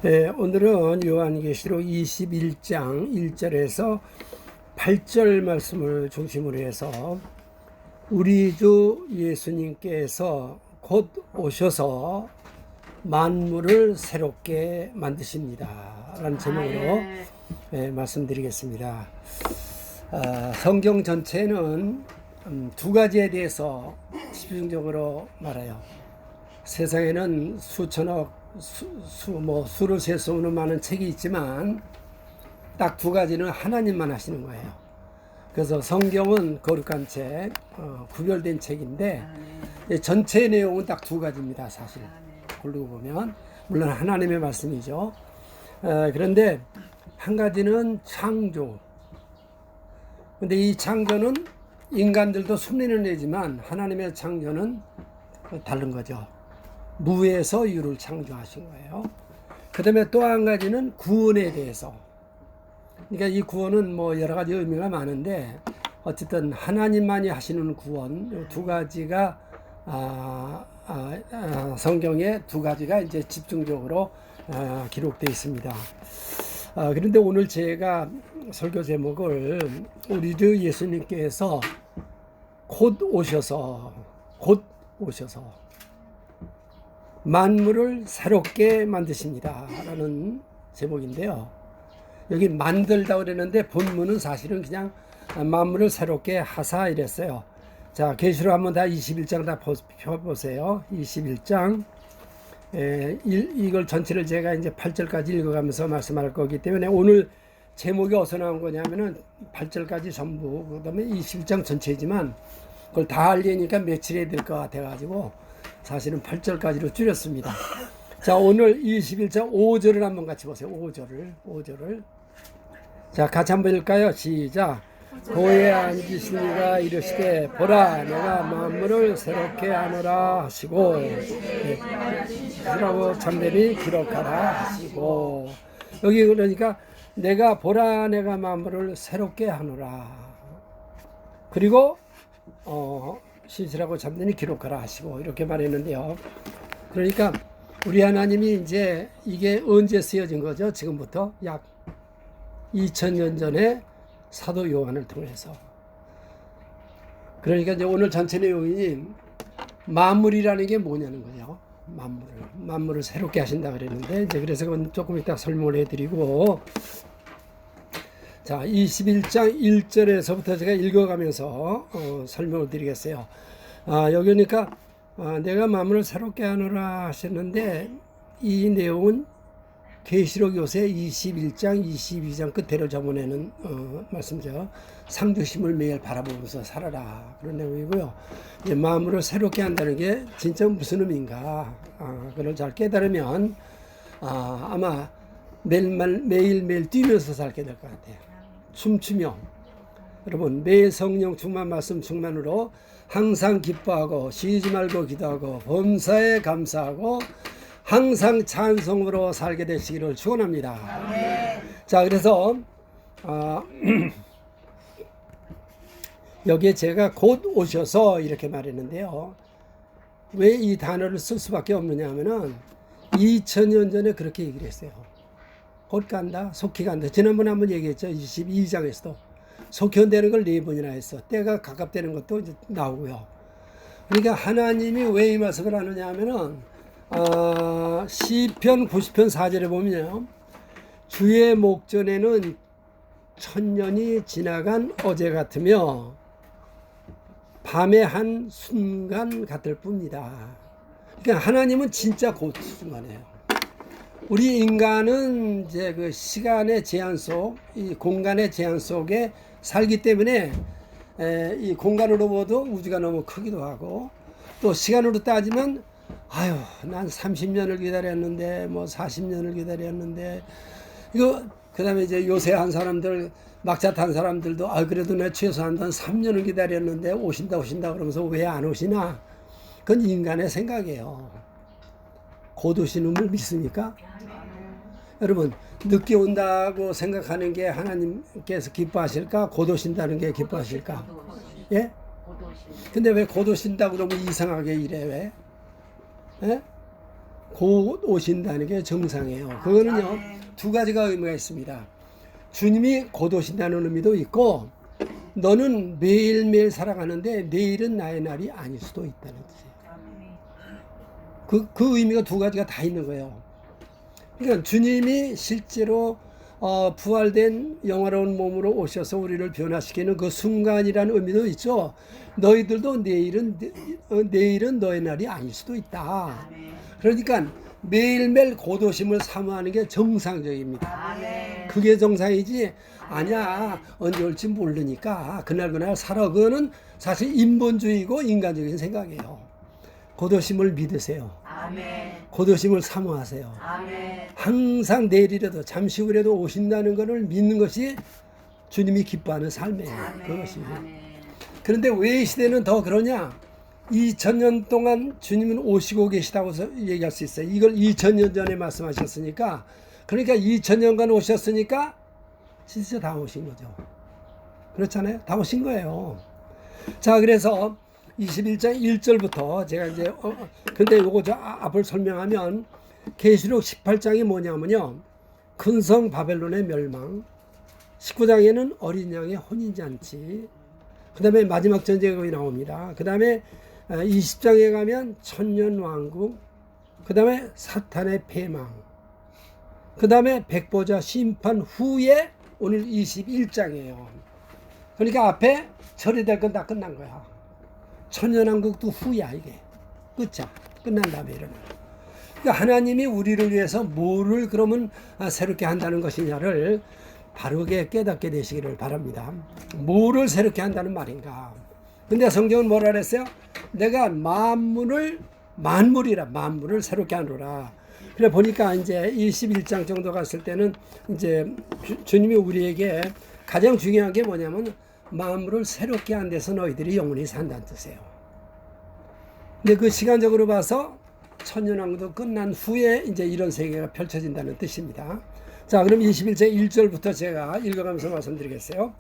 네, 오늘은 요한계시록 21장 1절에서 8절 말씀을 중심으로 해서 우리 주 예수님께서 곧 오셔서 만물을 새롭게 만드십니다 라는 제목으로 말씀드리겠습니다. 성경 전체는 두 가지에 대해서 집중적으로 말해요. 세상에는 수천억 수를 셀 수 없는 많은 책이 있지만 딱 두 가지는 하나님만 하시는 거예요. 그래서 성경은 거룩한 책, 구별된 책인데 전체 내용은 딱 두 가지입니다. 사실 고르고 보면 물론 하나님의 말씀이죠. 그런데 한 가지는 창조. 근데 이 창조는 인간들도 흉내는 내지만 하나님의 창조는 다른 거죠. 무에서 유를 창조하신 거예요. 그 다음에 또 한 가지는 구원에 대해서. 그러니까 이 구원은 뭐 여러 가지 의미가 많은데 어쨌든 하나님만이 하시는 구원, 두 가지가 성경에 두 가지가 이제 집중적으로 기록되어 있습니다. 그런데 오늘 제가 설교 제목을 우리 주 예수님께서 곧 오셔서 만물을 새롭게 만드십니다 라는 제목인데요. 여기 만들다 그랬는데 본문은 사실은 그냥 만물을 새롭게 하사 이랬어요. 자, 계시록 한번 다 21장 다 펴보세요. 21장 이걸 전체를 제가 이제 8절까지 읽어가면서 말씀할 거기 때문에 오늘 제목이 어디서 나온 거냐면은 8절까지 전부, 그 다음에 21장 전체지만 그걸 다 알리니까 며칠 해야 될 것 같아가지고 사실은 8절까지로 줄였습니다. 자, 오늘 21장 5절을 한번 같이 보세요. 5절을. 자, 같이 한번 읽을까요? 시작. 고에 앉으신 이가 이르시되 보라 내가 만물을 새롭게 하노라 하시고 라고 참되니 기록하라 하시고, 여기 그러니까 내가 보라 내가 만물을 새롭게 하노라, 그리고 시시라고 잠드니 기록하라 하시고 이렇게 말했는데요. 그러니까 우리 하나님이 이제 이게 언제 쓰여진 거죠? 지금부터 약 2000년 전에 사도 요한을 통해서. 그러니까 이제 오늘 전체 내용이 만물이라는 게 뭐냐는 거죠. 만물을 새롭게 하신다 그랬는데 이제 그래서 조금 이따 설명을 해드리고, 자, 21장 1절에서부터 제가 읽어가면서 설명을 드리겠어요. 여기니까 내가 만물을 새롭게 하노라 하셨는데 이 내용은 계시록 요새 21장 22장 끝에를 저번에는 말씀죠. 상주심을 매일 바라보면서 살아라 그런 내용이고요. 이제 마음을 새롭게 한다는 게 진짜 무슨 의미인가, 그걸 잘 깨달으면 아마 매일매일 뛰면서 살게 될 것 같아요. 춤추며 여러분 매일 성령 충만 말씀 충만으로 항상 기뻐하고 쉬지 말고 기도하고 범사에 감사하고 항상 찬송으로 살게 되시기를 축원합니다. 자, 그래서 여기에 제가 곧 오셔서 이렇게 말했는데요. 왜 이 단어를 쓸 수밖에 없느냐 하면은 2000년 전에 그렇게 얘기를 했어요. 곧 간다, 속히 간다. 지난번에 한번 얘기했죠. 22장에서도 속히 온다는 걸 4번이나 했어. 때가 가깝다는 것도 이제 나오고요. 그러니까 하나님이 왜 이 말씀을 하느냐 하면은 시편 90편 4절에 보면요, 주의 목전에는 1000년이 지나간 어제 같으며 밤의 한 순간 같을 뿐이다. 그러니까 하나님은 진짜 곧 순간이에요. 우리 인간은 이제 그 시간의 제한 속, 이 공간의 제한 속에 살기 때문에 이 공간으로 봐도 우주가 너무 크기도 하고, 또 시간으로 따지면 아유 난 30년을 기다렸는데 뭐 40년을 기다렸는데 이거, 그 다음에 이제 요새 한 사람들 막차 탄 사람들도 그래도 내 최소한 3년을 기다렸는데 오신다 그러면서 왜 안 오시나, 그건 인간의 생각이에요. 곧 오시는 분 믿습니까? 여러분 늦게 온다고 생각하는 게 하나님께서 기뻐하실까? 곧 오신다는 게 기뻐하실까? 예? 근데 왜 곧 오신다고 그러면 이상하게 이래? 왜? 예? 곧 오신다는 게 정상이에요. 그거는요, 두 가지가 의미가 있습니다. 주님이 곧 오신다는 의미도 있고, 너는 매일매일 살아가는데 내일은 나의 날이 아닐 수도 있다는 뜻이에요. 그 의미가 두 가지가 다 있는 거예요. 그러니까 주님이 실제로 부활된 영화로운 몸으로 오셔서 우리를 변화시키는 그 순간이라는 의미도 있죠. 너희들도 내일은 너의 날이 아닐 수도 있다. 그러니까 매일매일 곧 오심을 사모하는 게 정상적입니다. 그게 정상이지, 아니야 언제 올지 모르니까 그날 살아. 그거는 사실 인본주의고 인간적인 생각이에요. 곧 오심을 믿으세요. 곧 오심을 사모하세요. 항상 내일이라도 잠시 후라도 오신다는 것을 믿는 것이 주님이 기뻐하는 삶이에요. 그것이. 그런데 왜 이 시대는 더 그러냐? 2000년 동안 주님은 오시고 계시다고 얘기할 수 있어요. 이걸 2000년 전에 말씀하셨으니까, 그러니까 2000년간 오셨으니까 진짜 다 오신 거죠. 그렇잖아요. 다 오신 거예요. 자, 그래서 21장 1절부터 제가 이제 근데 요거 저 앞을 설명하면, 계시록 18장이 뭐냐면요, 큰성 바벨론의 멸망, 19장에는 어린 양의 혼인잔치, 그 다음에 마지막 전쟁이 나옵니다. 그 다음에 20장에 가면 천년왕국, 그 다음에 사탄의 패망, 그 다음에 백보자 심판 후에 오늘 21장이에요. 그러니까 앞에 처리될 건 다 끝난 거야. 천년왕국도 후야. 이게 끝이야. 끝난 다음에 일어나. 그러니까 하나님이 우리를 위해서 뭐를 그러면 새롭게 한다는 것이냐를 바르게 깨닫게 되시기를 바랍니다. 뭐를 새롭게 한다는 말인가? 근데 성경은 뭐라 그랬어요? 내가 만물을 새롭게 하노라. 그래 보니까 이제 21장 정도 갔을 때는 이제 주님이 우리에게 가장 중요한 게 뭐냐면, 만물을 새롭게 한 데서 너희들이 영원히 산다는 뜻이에요. 근데 그 시간적으로 봐서 천년왕국도 끝난 후에 이제 이런 세계가 펼쳐진다는 뜻입니다. 자, 그럼 21장 1절부터 제가 읽어가면서 말씀드리겠어요.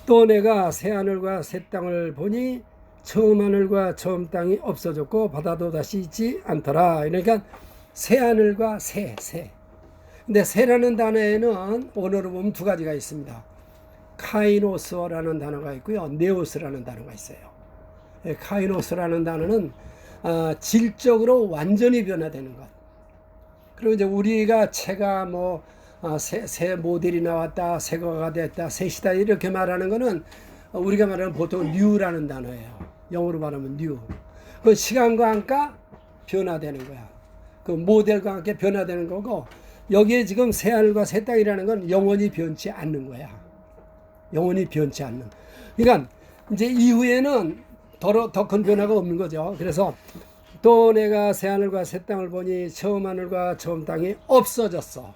또 내가 새하늘과 새 땅을 보니 처음 하늘과 처음 땅이 없어졌고 바다도 다시 있지 않더라. 그러니까 새하늘과 새. 근데 새라는 단어에는 언어로 보면 두 가지가 있습니다. 카이노스라는 단어가 있고요, 네오스라는 단어가 있어요. 카이노스라는 단어는 질적으로 완전히 변화되는 것. 그리고 이제 우리가 새가 새 모델이 나왔다, 새 거가 됐다, 새시다 이렇게 말하는 거는 우리가 말하는 보통 뉴라는 단어예요. 영어로 말하면 뉴. 그 시간과 함께 변화되는 거야. 그 모델과 함께 변화되는 거고, 여기에 지금 새하늘과 새 땅이라는 건 영원히 변치 않는 거야. 영원히 변치 않는. 그러니까 이제 이후에는 더 큰 변화가 없는 거죠. 그래서 또 내가 새하늘과 새 땅을 보니 처음 하늘과 처음 땅이 없어졌어.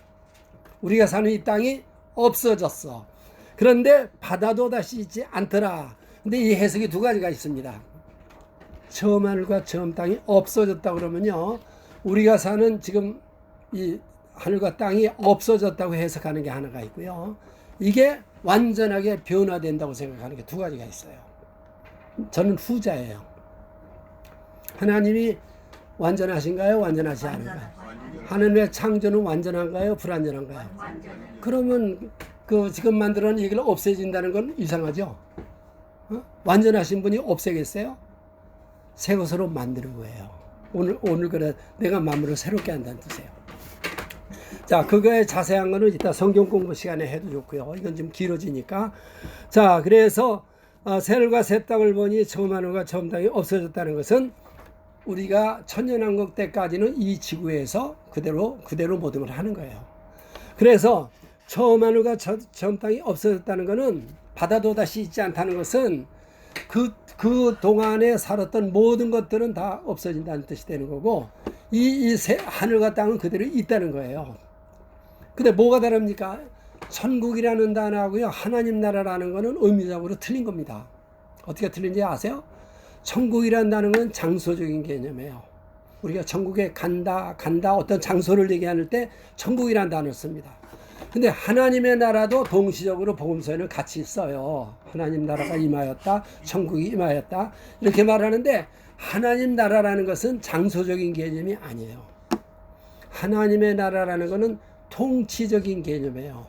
우리가 사는 이 땅이 없어졌어. 그런데 바다도 다시 있지 않더라. 근데 이 해석이 두 가지가 있습니다. 처음 하늘과 처음 땅이 없어졌다 그러면요, 우리가 사는 지금 이 하늘과 땅이 없어졌다고 해석하는 게 하나가 있고요, 이게 완전하게 변화된다고 생각하는 게 두 가지가 있어요. 저는 후자예요. 하나님이 완전하신가요? 완전하지 않은가요? 하나님의 창조는 완전한가요? 불완전한가요? 그러면 그 지금 만들어놓은 이걸 없애진다는 건 이상하죠? 완전하신 분이 없애겠어요? 새 것으로 만드는 거예요. 오늘 그래 내가 만물을 새롭게 한다는 뜻이에요. 자, 그거에 자세한 거는 이따 성경 공부 시간에 해도 좋고요. 이건 좀 길어지니까. 자, 그래서 새하늘과 새 땅을 보니 처음 하늘과 처음 땅이 없어졌다는 것은 우리가 천년왕국 때까지는 이 지구에서 그대로 모든 걸 하는 거예요. 그래서 처음 하늘과 처음 땅이 없어졌다는 것은, 바다도 다시 있지 않다는 것은 그 동안에 살았던 모든 것들은 다 없어진다는 뜻이 되는 거고, 이 하늘과 땅은 그대로 있다는 거예요. 근데 뭐가 다릅니까? 천국이라는 단어하고요, 하나님 나라라는 거는 의미적으로 틀린 겁니다. 어떻게 틀린지 아세요? 천국이라는 단어는 장소적인 개념이에요. 우리가 천국에 간다 어떤 장소를 얘기할 때 천국이라는 단어를 씁니다. 근데 하나님의 나라도 동시적으로 복음서에는 같이 써요. 하나님 나라가 임하였다, 천국이 임하였다 이렇게 말하는데, 하나님 나라라는 것은 장소적인 개념이 아니에요. 하나님의 나라라는 것은 통치적인 개념이에요.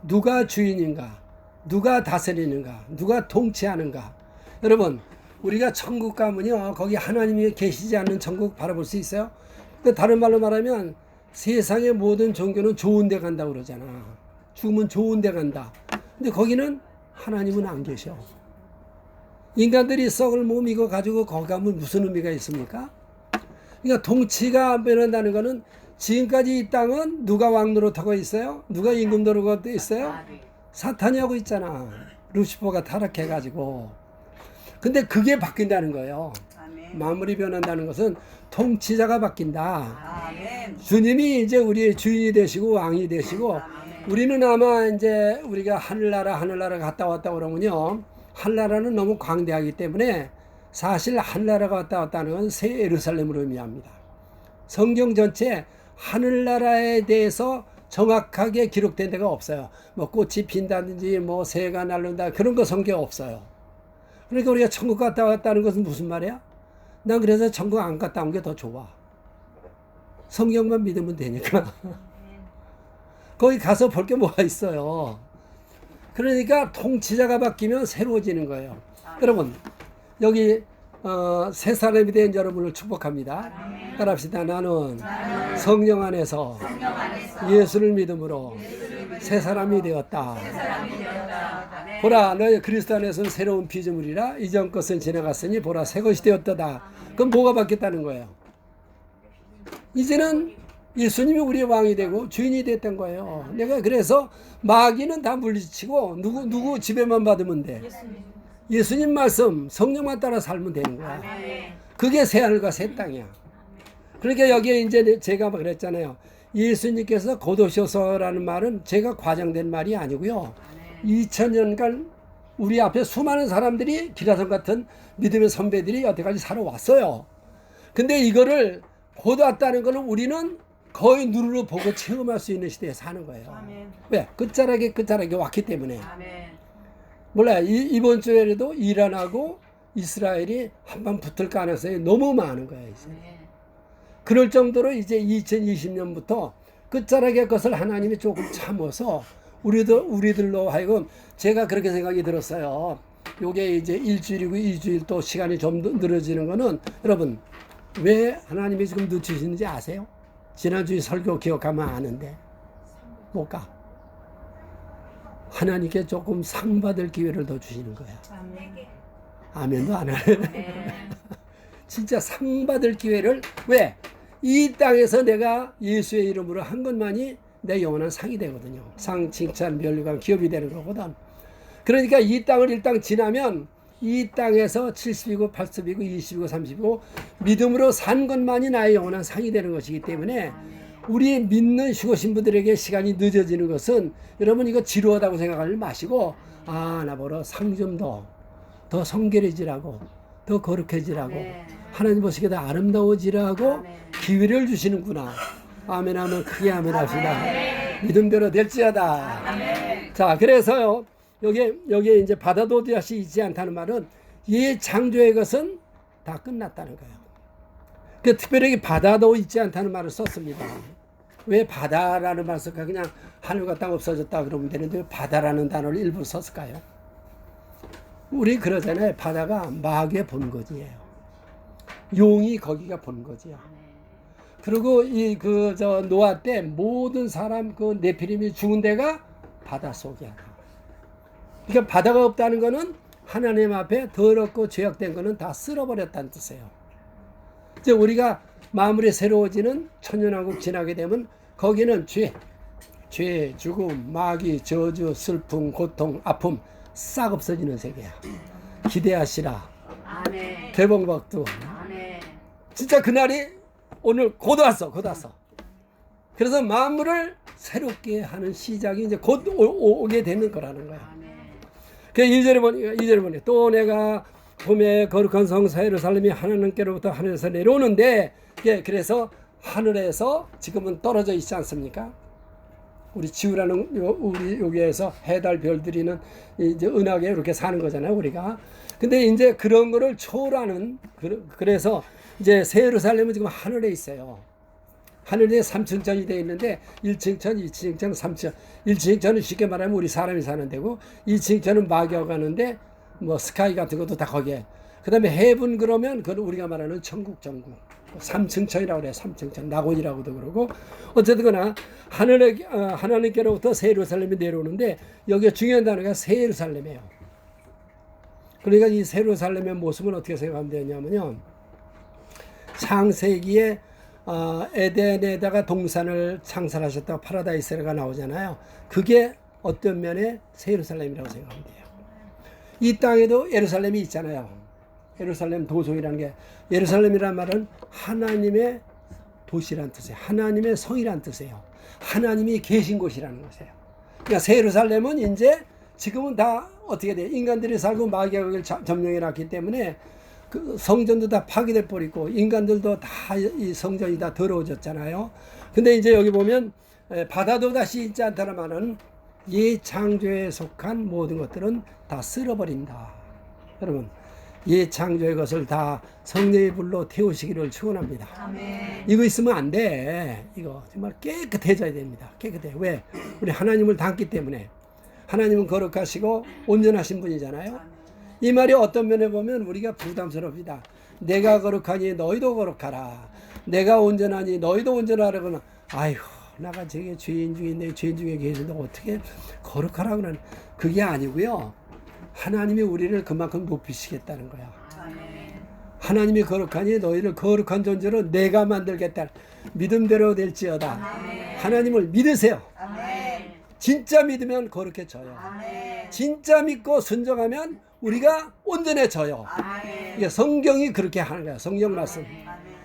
누가 주인인가? 누가 다스리는가? 누가 통치하는가? 여러분, 우리가 천국 가면요, 거기 하나님이 계시지 않는 천국 바라볼 수 있어요? 다른 말로 말하면 세상의 모든 종교는 좋은 데 간다고 그러잖아. 죽으면 좋은 데 간다. 근데 거기는 하나님은 안 계셔. 인간들이 썩을 몸 이거 가지고 거기 가면 무슨 의미가 있습니까? 그러니까 통치가 변한다는 것은 지금까지 이 땅은 누가 왕노릇하고 있어요? 누가 임금 노릇하고 있어요? 사탄이 하고 있잖아. 루시퍼가 타락해가지고. 근데 그게 바뀐다는 거예요. 만물이 변한다는 것은 통치자가 바뀐다. 아멘. 주님이 이제 우리의 주인이 되시고 왕이 되시고, 우리는 아마 이제 우리가 하늘나라 갔다 왔다 그러면요, 하늘나라는 너무 광대하기 때문에 사실 하늘나라가 왔다 하는 건 새 예루살렘으로 의미합니다. 성경 전체 하늘나라에 대해서 정확하게 기록된 데가 없어요. 뭐 꽃이 핀다든지 뭐 새가 날른다 그런 거 성경 없어요. 그러니까 우리가 천국 갔다 왔다는 것은 무슨 말이야? 난 그래서 천국 안 갔다 온 게 더 좋아. 성경만 믿으면 되니까. 거기 가서 볼 게 뭐가 있어요. 그러니까 통치자가 바뀌면 새로워지는 거예요. 여러분, 여기 새 사람이 된 여러분을 축복합니다. 따라합시다. 나는 성령 안에서 예수를 믿음으로 새 사람이 되었다. 보라, 너희 그리스도 안에서는 새로운 피조물이라 이전 것은 지나갔으니 보라 새 것이 되었도다. 그럼 뭐가 바뀌었다는 거예요? 이제는 예수님이 우리의 왕이 되고 주인이 됐던 거예요. 내가 그래서 마귀는 다 물리치고 누구 지배만 받으면 돼. 예수님 말씀 성령만 따라 살면 되는 거야. 그게 새 하늘과 새 땅이야. 그러니까 여기에 이제 제가 그랬잖아요. 예수님께서 곧 오셔서라는 말은 제가 과장된 말이 아니고요. 2000년간 우리 앞에 수많은 사람들이 기라성 같은 믿음의 선배들이 여태까지 살아왔어요. 근데 이거를 곧 왔다는 거는 우리는 거의 눈으로 보고 체험할 수 있는 시대에 사는 거예요. 왜? 끝자락에 왔기 때문에. 몰라요. 이번 주에도 이란하고 이스라엘이 한번 붙을 가능성이 너무 많은 거예요. 이제. 그럴 정도로 이제 2020년부터 끝자락의 것을 하나님이 조금 참아서 우리들로 하여금 제가 그렇게 생각이 들었어요. 요게 이제 일주일이고 2주일 또 시간이 좀 늘어지는 거는 여러분 왜 하나님이 지금 늦추시는지 아세요? 지난주에 설교 기억하면 아는데 못 가. 하나님께 조금 상 받을 기회를 더 주시는 거야. 아멘도 안 하네. 진짜 상 받을 기회를 왜? 이 땅에서 내가 예수의 이름으로 한 것만이 내 영원한 상이 되거든요. 상, 칭찬, 면류관, 기업이 되는 거거든. 그러니까 이 땅을 일단 지나면 이 땅에서 70이고 80이고 20이고 30이고 믿음으로 산 것만이 나의 영원한 상이 되는 것이기 때문에 우리 믿는 휴거신 분들에게 시간이 늦어지는 것은 여러분 이거 지루하다고 생각하지 마시고 나 보러 상 좀 더 성결해지라고 더 거룩해지라고 하나님 보시기에 더 아름다워지라고 기회를 주시는구나. 아멘 하면 크게 아멘 합시다. 믿음대로 될지어다. 자, 그래서요 여기에 이제 받아도 다시 있지 않다는 말은 이 창조의 것은 다 끝났다는 거예요. 그 특별하게 바다도 있지 않다는 말을 썼습니다. 왜 바다라는 말을 쓸까? 그냥 하늘과 땅 없어졌다 그러면 되는데 왜 바다라는 단어를 일부 썼을까요? 우리 그러잖아요. 바다가 마귀의 본거지예요. 용이 거기가 본거지야. 그리고 노아 때 모든 사람 그 네피림이 죽은 데가 바다 속이야. 그러니까 바다가 없다는 거는 하나님 앞에 더럽고 죄악된 거는 다 쓸어버렸다는 뜻이에요. 이제 우리가 마음이 새로워지는 천년왕국 지나게 되면 거기는 죄, 죽음, 마귀, 저주, 슬픔, 고통, 아픔 싹 없어지는 세계야. 기대하시라. 아멘. 개봉박두. 아멘. 진짜 그날이 오늘 곧 왔어. 그래서 만물을 새롭게 하는 시작이 이제 곧 오게 되는 거라는 거야. 그 2절에 보니 또 내가 봄에 거룩한 성사 예루살렘이 하나님께로부터 하늘에서 내려오는데 그래서 하늘에서 지금은 떨어져 있지 않습니까? 우리 지구라는 우리 여기에서 해달 별들이는 이제 은하계 이렇게 사는 거잖아요, 우리가. 근데 이제 그런 거를 초월하는 그래서 이제 새 예루살렘은 지금 하늘에 있어요. 하늘에 3층천이 되어 있는데 1층천, 2층천, 3층. 1층천은 쉽게 말하면 우리 사람이 사는 데고 2층천은 마귀가 가는데 뭐 스카이 같은 것도 다 거기에. 그다음에 해분 그러면 그건 우리가 말하는 천국 정국. 3층천이라고 그래요. 3층천. 낙원이라고도 그러고 어쨌거나 하늘에 하나님께로부터 새 예루살렘이 내려오는데 여기에 중요한 단어가 새 예루살렘이에요. 그러니까 이 새 예루살렘의 모습은 어떻게 생각하면 되냐면요. 창세기에 에덴에다가 동산을 창설하셨다고 파라다이스가 나오잖아요. 그게 어떤 면에 새 예루살렘이라고 생각하면 돼요. 이 땅에도 예루살렘이 있잖아요. 예루살렘 도성이라는 게 예루살렘이란 말은 하나님의 도시란 뜻이에요. 하나님의 성이란 뜻이에요. 하나님이 계신 곳이라는 것이에요. 그러니까 새 예루살렘은 이제 지금은 다 어떻게 돼? 인간들이 살고 마귀가 그걸 점령해 놨기 때문에 그 성전도 다 파괴돼 버리고 인간들도 다 이 성전이 다 더러워졌잖아요. 근데 이제 여기 보면 바다도 다시 있지 않다는 예창조에 속한 모든 것들은 다 쓸어버린다. 여러분 예창조의 것을 다 성령의 불로 태우시기를 축원합니다. 아멘. 이거 있으면 안 돼. 이거 정말 깨끗해져야 됩니다. 깨끗해. 왜? 우리 하나님을 닮기 때문에. 하나님은 거룩하시고 온전하신 분이잖아요. 이 말이 어떤 면에 보면 우리가 부담스럽니다. 내가 거룩하니 너희도 거룩하라. 내가 온전하니 너희도 온전하라고는 아이고 나가 저게 죄인 중에 내 죄인 중에 계신데 어떻게 거룩하라고 는 그게 아니고요. 하나님이 우리를 그만큼 높이시겠다는 거야. 하나님이 거룩하니 너희를 거룩한 존재로 내가 만들겠다. 믿음대로 될지어다. 하나님을 믿으세요. 진짜 믿으면 거룩해져요. 진짜 믿고 순종하면 우리가 온전해져요. 이게 성경이 그렇게 하는 거야. 성경 말씀.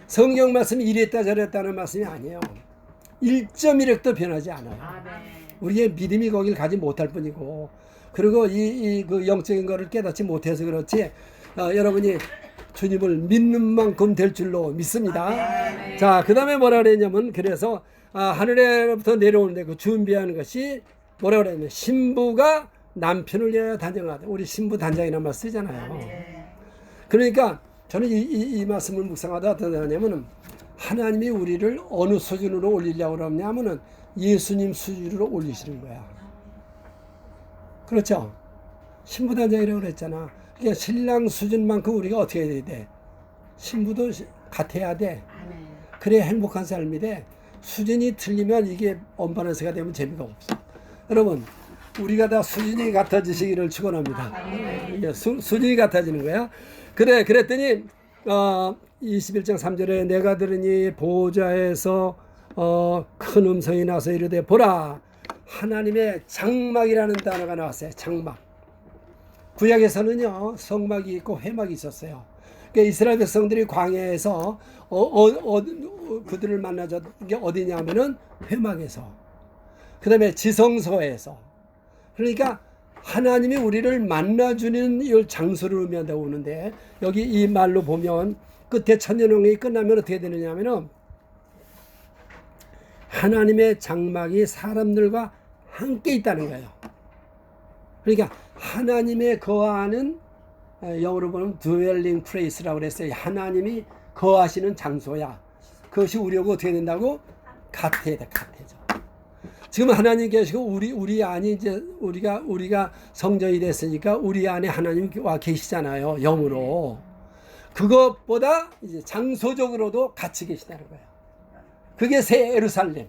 성경 말씀이 이랬다 저랬다는 말씀이 아니에요. 1.1획도 변하지 않아요. 우리의 믿음이 거길 가지 못할 뿐이고 그리고 그 영적인 거를 깨닫지 못해서 그렇지 여러분이 주님을 믿는 만큼 될 줄로 믿습니다. 자, 그 다음에 뭐라 그랬냐면 그래서 하늘에부터 내려오는데 그 준비하는 것이 뭐라 그랬냐면 신부가 남편을 위하여 단정하다. 우리 신부 단장이라는 말 쓰잖아요. 그러니까 저는 이 말씀을 묵상하다 어떤 생각하냐면 하나님이 우리를 어느 수준으로 올리려고 그러냐면은 예수님 수준으로 올리시는 거야. 그렇죠? 신부 단장이라고 그랬잖아. 그러니까 신랑 수준만큼 우리가 어떻게 해야 돼? 신부도 같아야 돼. 그래야 행복한 삶이 돼. 수준이 틀리면 이게 언밸런스가 되면 재미가 없어. 여러분 우리가 다 수준이 같아지시기를 축원합니다. 이게 수준이 같아지는 거야. 그랬더니 21장 3절에 내가 들으니 보좌에서 큰 음성이 나서 이르되 보라 하나님의 장막이라는 단어가 나왔어요. 장막. 구약에서는요 성막이 있고 회막이 있었어요. 그러니까 이스라엘 백성들이 광야에서 그들을 만나줬던 게 어디냐면은 회막에서, 그 다음에 지성소에서. 그러니까 하나님이 우리를 만나주는 이 장소를 의미한다고 보는데 여기 이 말로 보면 끝에 천년왕국이 끝나면 어떻게 되느냐 하면은 하나님의 장막이 사람들과 함께 있다는 거예요. 그러니까 하나님의 거하는 영어로 보면 dwelling place라고 그랬어요. 하나님이 거하시는 장소야. 그것이 우리하고 어떻게 된다고? 같아야 돼. 같아져. 지금 하나님 계시고 우리 안에 이제 우리가 성전이 됐으니까 우리 안에 하나님 와 계시잖아요. 영으로. 그것보다 이제 장소적으로도 같이 계시다는 거예요. 그게 새 예루살렘.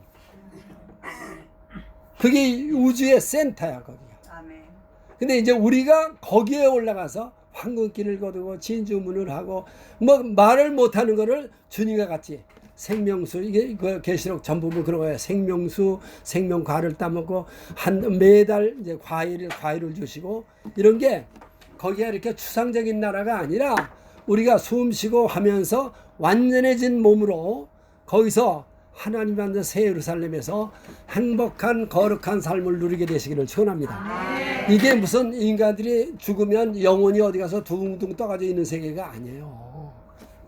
그게 우주의 센터야, 거기가. 근데 이제 우리가 거기에 올라가서 황금길을 거두고 진주문을 하고 뭐 말을 못하는 거를 주님과 같이 생명수, 이게 그 계시록 전부분 그런 거예요. 생명수, 생명과를 따먹고 매달 이제 과일을 주시고 이런 게 거기가 이렇게 추상적인 나라가 아니라 우리가 숨 쉬고 하면서 완전해진 몸으로 거기서 하나님 만든 새 예루살렘에서 행복한 거룩한 삶을 누리게 되시기를 축원합니다. 이게 무슨 인간들이 죽으면 영혼이 어디 가서 둥둥 떠가지고 있는 세계가 아니에요.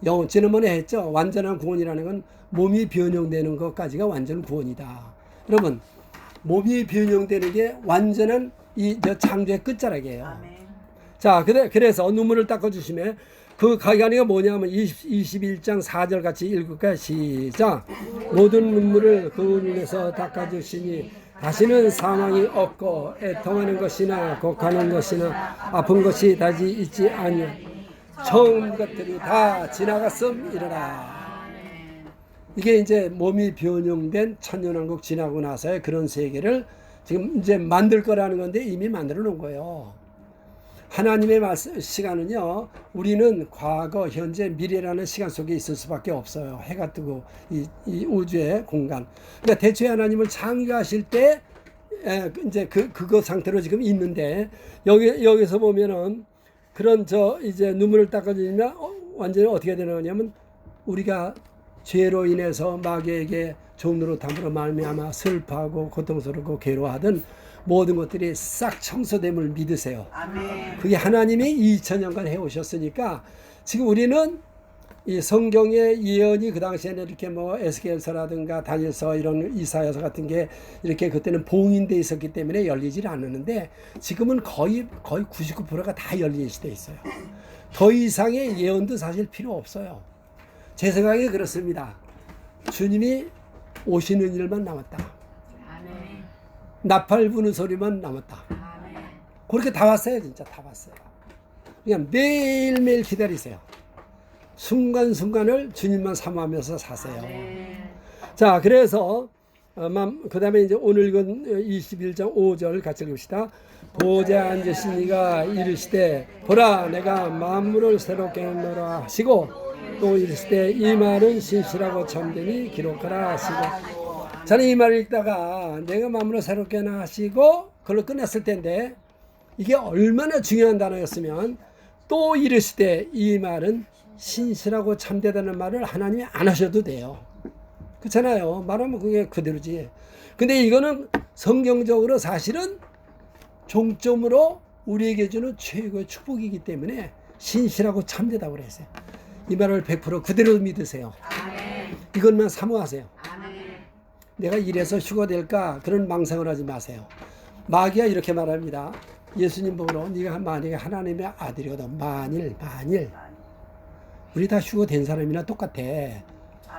영혼 지난번에 했죠. 완전한 구원이라는 건 몸이 변형되는 것까지가 완전 구원이다. 여러분 몸이 변형되는 게 완전한 이 창조의 끝자락이에요. 자, 그래서 눈물을 닦아주시면 그 가관이가 뭐냐면 21장 4절 같이 읽을까요? 시작. 모든 눈물을 그 눈에서 닦아주시니 다시는 사망이 없고 애통하는 것이나 곡하는 것이나 아픈 것이 다시 있지 아니요 처음 것들이 다 지나갔음이러라. 이게 이제 몸이 변형된 천년왕국 지나고 나서의 그런 세계를 지금 이제 만들 거라는 건데 이미 만들어 놓은 거예요. 하나님의 시간은요, 우리는 과거, 현재, 미래라는 시간 속에 있을 수밖에 없어요. 해가 뜨고 이 우주의 공간. 그러니까 대초에 하나님을 창조하실 때 이제 그거 상태로 지금 있는데 여기서 보면은 그런 이제 눈물을 닦아주면 완전히 어떻게 되는 거냐면 우리가 죄로 인해서 마귀에게 종로로 담으로 말미암아 슬퍼하고 고통스럽고 괴로워하던 모든 것들이 싹 청소됨을 믿으세요. 아멘. 그게 하나님이 2000년간 해오셨으니까 지금 우리는 이 성경의 예언이 그 당시에는 이렇게 뭐 에스겔서라든가 다니엘서 이런 이사야서 같은 게 이렇게 그때는 봉인돼 있었기 때문에 열리질 않았는데 지금은 거의 99%가 다 열린 시대에 있어요. 더 이상의 예언도 사실 필요 없어요. 제 생각에 그렇습니다. 주님이 오시는 일만 남았다. 아멘. 나팔 부는 소리만 남았다. 아멘. 그렇게 다 왔어요. 진짜 다 왔어요. 그냥 매일매일 기다리세요. 순간순간을 주님만 사모하면서 사세요. 아멘. 자, 그래서 그 다음에 이제 오늘 읽은 21장 5절 같이 읽읍시다. 보좌에 앉으신 이가 이르시되 보라 내가 만물을 새롭게 하노라 하시고 또 이르시되 이 말은 신실하고 참되니 기록하라 하시고. 저는 이 말을 읽다가 내가 만물을 새롭게 하나 하시고 그걸로 끝났을 텐데 이게 얼마나 중요한 단어였으면 또 이르시되 이 말은 신실하고 참되다는 말을 하나님이 안 하셔도 돼요. 그렇잖아요. 말하면 그게 그대로지. 근데 이거는 성경적으로 사실은 종점으로 우리에게 주는 최고의 축복이기 때문에 신실하고 참되다고 그랬어요. 이 말을 100% 그대로 믿으세요. 아멘. 이것만 사모하세요. 아멘. 내가 이래서 휴가 될까 그런 망상을 하지 마세요. 마귀가 이렇게 말합니다. 예수님 보러 네가 만약에 하나님의 아들이거든 만일 우리 다 휴가 된 사람이나 똑같아.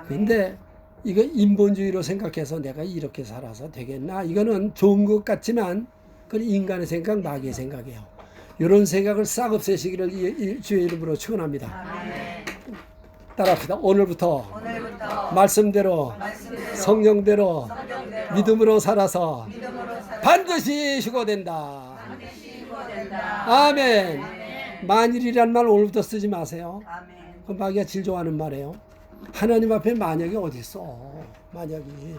근데 이거 인본주의로 생각해서 내가 이렇게 살아서 되겠나? 이거는 좋은 것 같지만 그건 인간의 생각, 마귀의 생각이에요. 이런 생각을 싹 없애시기를 주의 이름으로 축원합니다. 아멘. 따라합시다. 오늘부터 오늘부터 말씀대로 성령대로 믿음으로 살아서 반드시 휴거된다. 아멘. 만일이란 말 오늘부터 쓰지 마세요. 아멘. 그 마귀가 제일 좋아하는 말이에요. 하나님 앞에 만약이 어디 있어? 만약이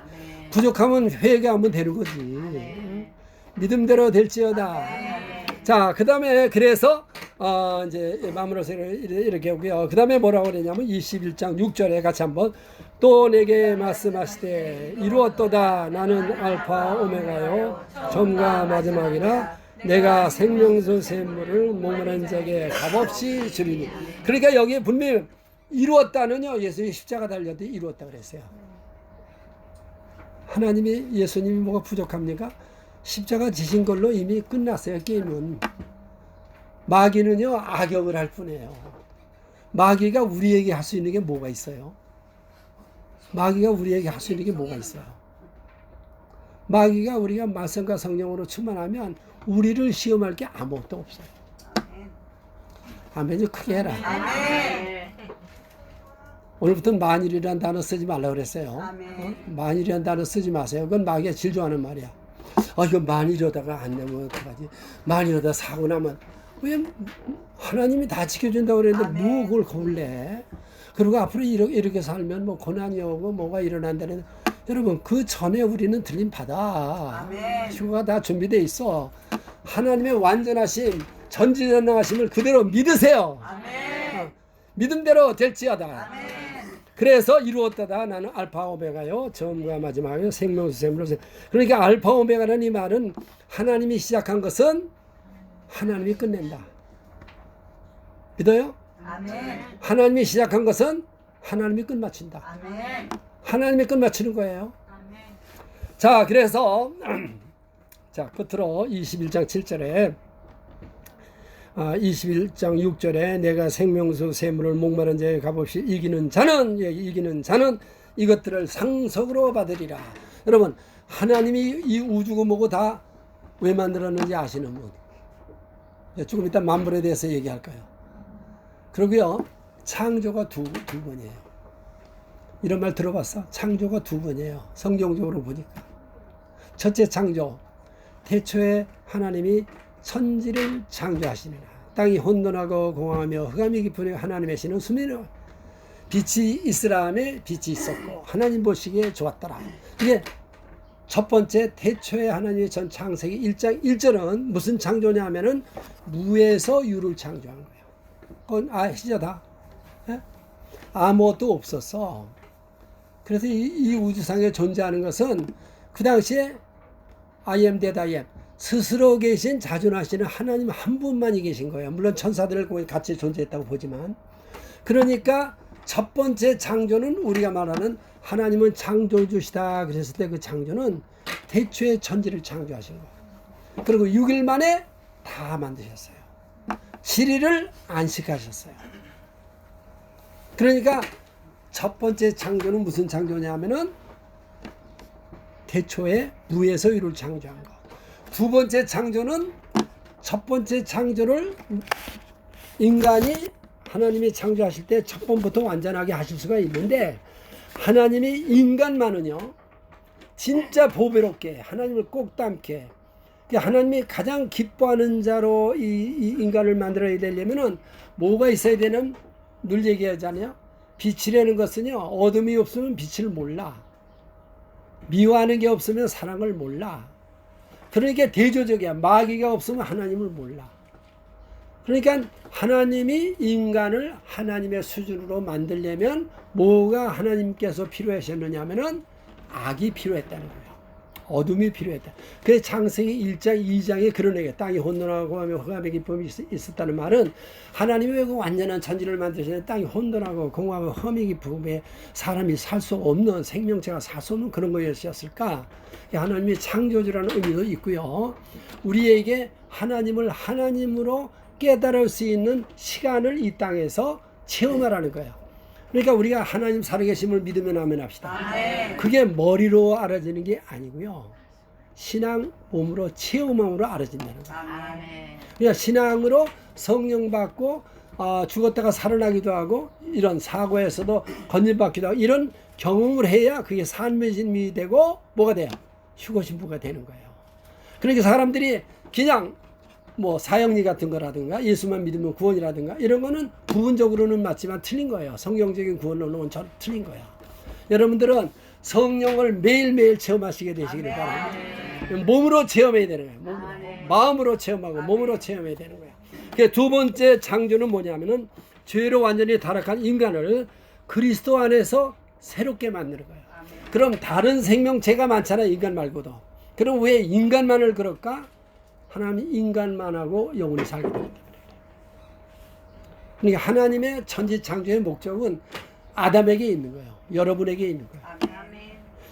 부족하면 회개하면 되는 거지. 응? 믿음대로 될지어다. 자, 그 다음에 그래서 이제 마무리해서 이렇게 하고요. 그 다음에 뭐라고 그러냐면 21장 6절에 같이 한번 또 내게 말씀하시되 이루었도다 나는 알파 오메가요 처음과 마지막이라 내가 생명수 샘물을 목마른 자에게 값없이 주리니. 그러니까 여기에 분명히 이루었다는요 예수님이 십자가 달렸더니 이루었다 그랬어요. 하나님이 예수님이 뭐가 부족합니까? 십자가 지신 걸로 이미 끝났어요. 게임은. 마귀는요 악역을 할 뿐이에요. 마귀가 우리에게 할 수 있는 게 뭐가 있어요? 마귀가 우리에게 할 수 있는 게 뭐가 있어요? 마귀가 우리가 말씀과 성령으로 충만하면 우리를 시험할 게 아무것도 없어요. 아멘. 좀 크게 해라. 아멘. 오늘부터는 만일이라는 단어 쓰지 말라고 그랬어요. 아멘. 만일이라는 단어 쓰지 마세요. 그건 마귀가 제일 좋아하는 말이야. 이거 만일이다가 안 되면 어떡하지? 만일이다 사고 나면 왜 하나님이 다 지켜준다고 그랬는데 뭐 그걸 겁내? 그리고 앞으로 이렇게 살면 뭐 고난이 오고 뭐가 일어난다는. 여러분 그 전에 우리는 들림 받아. 아멘. 휴가가 다 준비되어 있어. 하나님의 완전하심 전지전능하심을 그대로 믿으세요. 아멘. 믿음대로 될지어다. 아멘. 그래서 이루었다다 나는 알파 오메가요 처음과 마지막이요 생명수 샘물로. 그러니까 알파 오메가라는 이 말은 하나님이 시작한 것은 하나님이 끝낸다. 믿어요? 아멘. 하나님이 시작한 것은 하나님이 끝마친다. 아멘. 하나님이 끝마치는 거예요. 아멘. 자, 그래서 자 끝으로 21장 7절에 21장 6절에 내가 생명수 샘물을 목마른 자에 값없이 이기는 자는 이것들을 상속으로 받으리라. 여러분, 하나님이 이 우주고 뭐고 다 왜 만들었는지 아시는 분? 조금 이따 만물에 대해서 얘기할까요? 그러고요, 창조가 두 번이에요. 이런 말 들어봤어? 창조가 두 번이에요. 성경적으로 보니까. 첫째 창조, 태초에 하나님이 천지를 창조하시니라. 땅이 혼돈하고 공허하며 흑암이 깊은 하나님의 신은 수면에 빛이 있으라함에 빛이 있었고 하나님 보시기에 좋았더라. 이게 첫 번째 태초에 하나님의 전 창세기 1장 1절은 무슨 창조냐 하면은 무에서 유를 창조한 거예요. 그건 아시죠 다? 예? 아무것도 없었어. 그래서 이 우주상에 존재하는 것은 그 당시에 I am that I am 스스로 계신 자존하시는 하나님 한 분만이 계신 거예요. 물론 천사들을 같이 존재했다고 보지만, 그러니까 첫 번째 창조는 우리가 말하는 하나님은 창조주시다 그랬을 때 그 창조는 태초에 천지를 창조하신 거예요. 그리고 6일 만에 다 만드셨어요. 7일을 안식하셨어요. 그러니까 첫 번째 창조는 무슨 창조냐면은 태초에 무에서 유를 창조한 거. 두 번째 창조는 첫 번째 창조를 인간이 하나님이 창조하실 때 첫 번부터 완전하게 하실 수가 있는데, 하나님이 인간만은요 진짜 보배롭게 하나님을 꼭 닮게, 하나님이 가장 기뻐하는 자로 이 인간을 만들어야 되려면은 뭐가 있어야 되는, 늘 얘기하잖아요. 빛이라는 것은요 어둠이 없으면 빛을 몰라, 미워하는 게 없으면 사랑을 몰라. 그러니까 대조적이야. 마귀가 없으면 하나님을 몰라. 그러니까 하나님이 인간을 하나님의 수준으로 만들려면 뭐가 하나님께서 필요하셨느냐 하면은 악이 필요했다는 거예요. 어둠이 필요했다. 그래서 창세기 1장 2장에 그런 얘기예요. 땅이 혼돈하고 하며 흑암의 기쁨이 있었다는 말은 하나님이 왜 그 완전한 천지를 만드시는데 땅이 혼돈하고 공허하고 험이 깊음에 사람이 살 수 없는, 생명체가 살 수 없는 그런 거였을까? 하나님이 창조주라는 의미도 있고요. 우리에게 하나님을 하나님으로 깨달을 수 있는 시간을 이 땅에서 체험하라는 거예요. 그러니까 우리가 하나님 살아계심을 믿으면 아멘 합시다. 아멘. 그게 머리로 알아지는 게 아니고요. 신앙 몸으로 체험함으로 알아진다는 거예요. 아멘. 그러니까 신앙으로 성령 받고 죽었다가 살아나기도 하고 이런 사고에서도 건진받기도 하고 이런 경험을 해야 그게 삶의 되고 뭐가 돼요? 휴거신부가 되는 거예요. 그러니까 사람들이 그냥 뭐 사형리 같은 거라든가 예수만 믿으면 구원이라든가 이런 거는 부분적으로는 맞지만 틀린 거예요. 성경적인 구원론은 틀린 거야. 여러분들은 성령을 매일매일 체험하시게 되시기를 바랍니다. 몸으로 체험해야 되는 거예요. 몸으로. 마음으로 체험하고 몸으로 체험해야 되는 거예요. 그 두 번째 창조는 뭐냐면은 죄로 완전히 타락한 인간을 그리스도 안에서 새롭게 만드는 거예요. 그럼 다른 생명체가 많잖아요. 인간 말고도. 그럼 왜 인간만을 그럴까? 하나님이 인간만하고 영원히 살게 되기 때문에. 그러니까 하나님의 천지 창조의 목적은 아담에게 있는 거예요. 여러분에게 있는 거예요.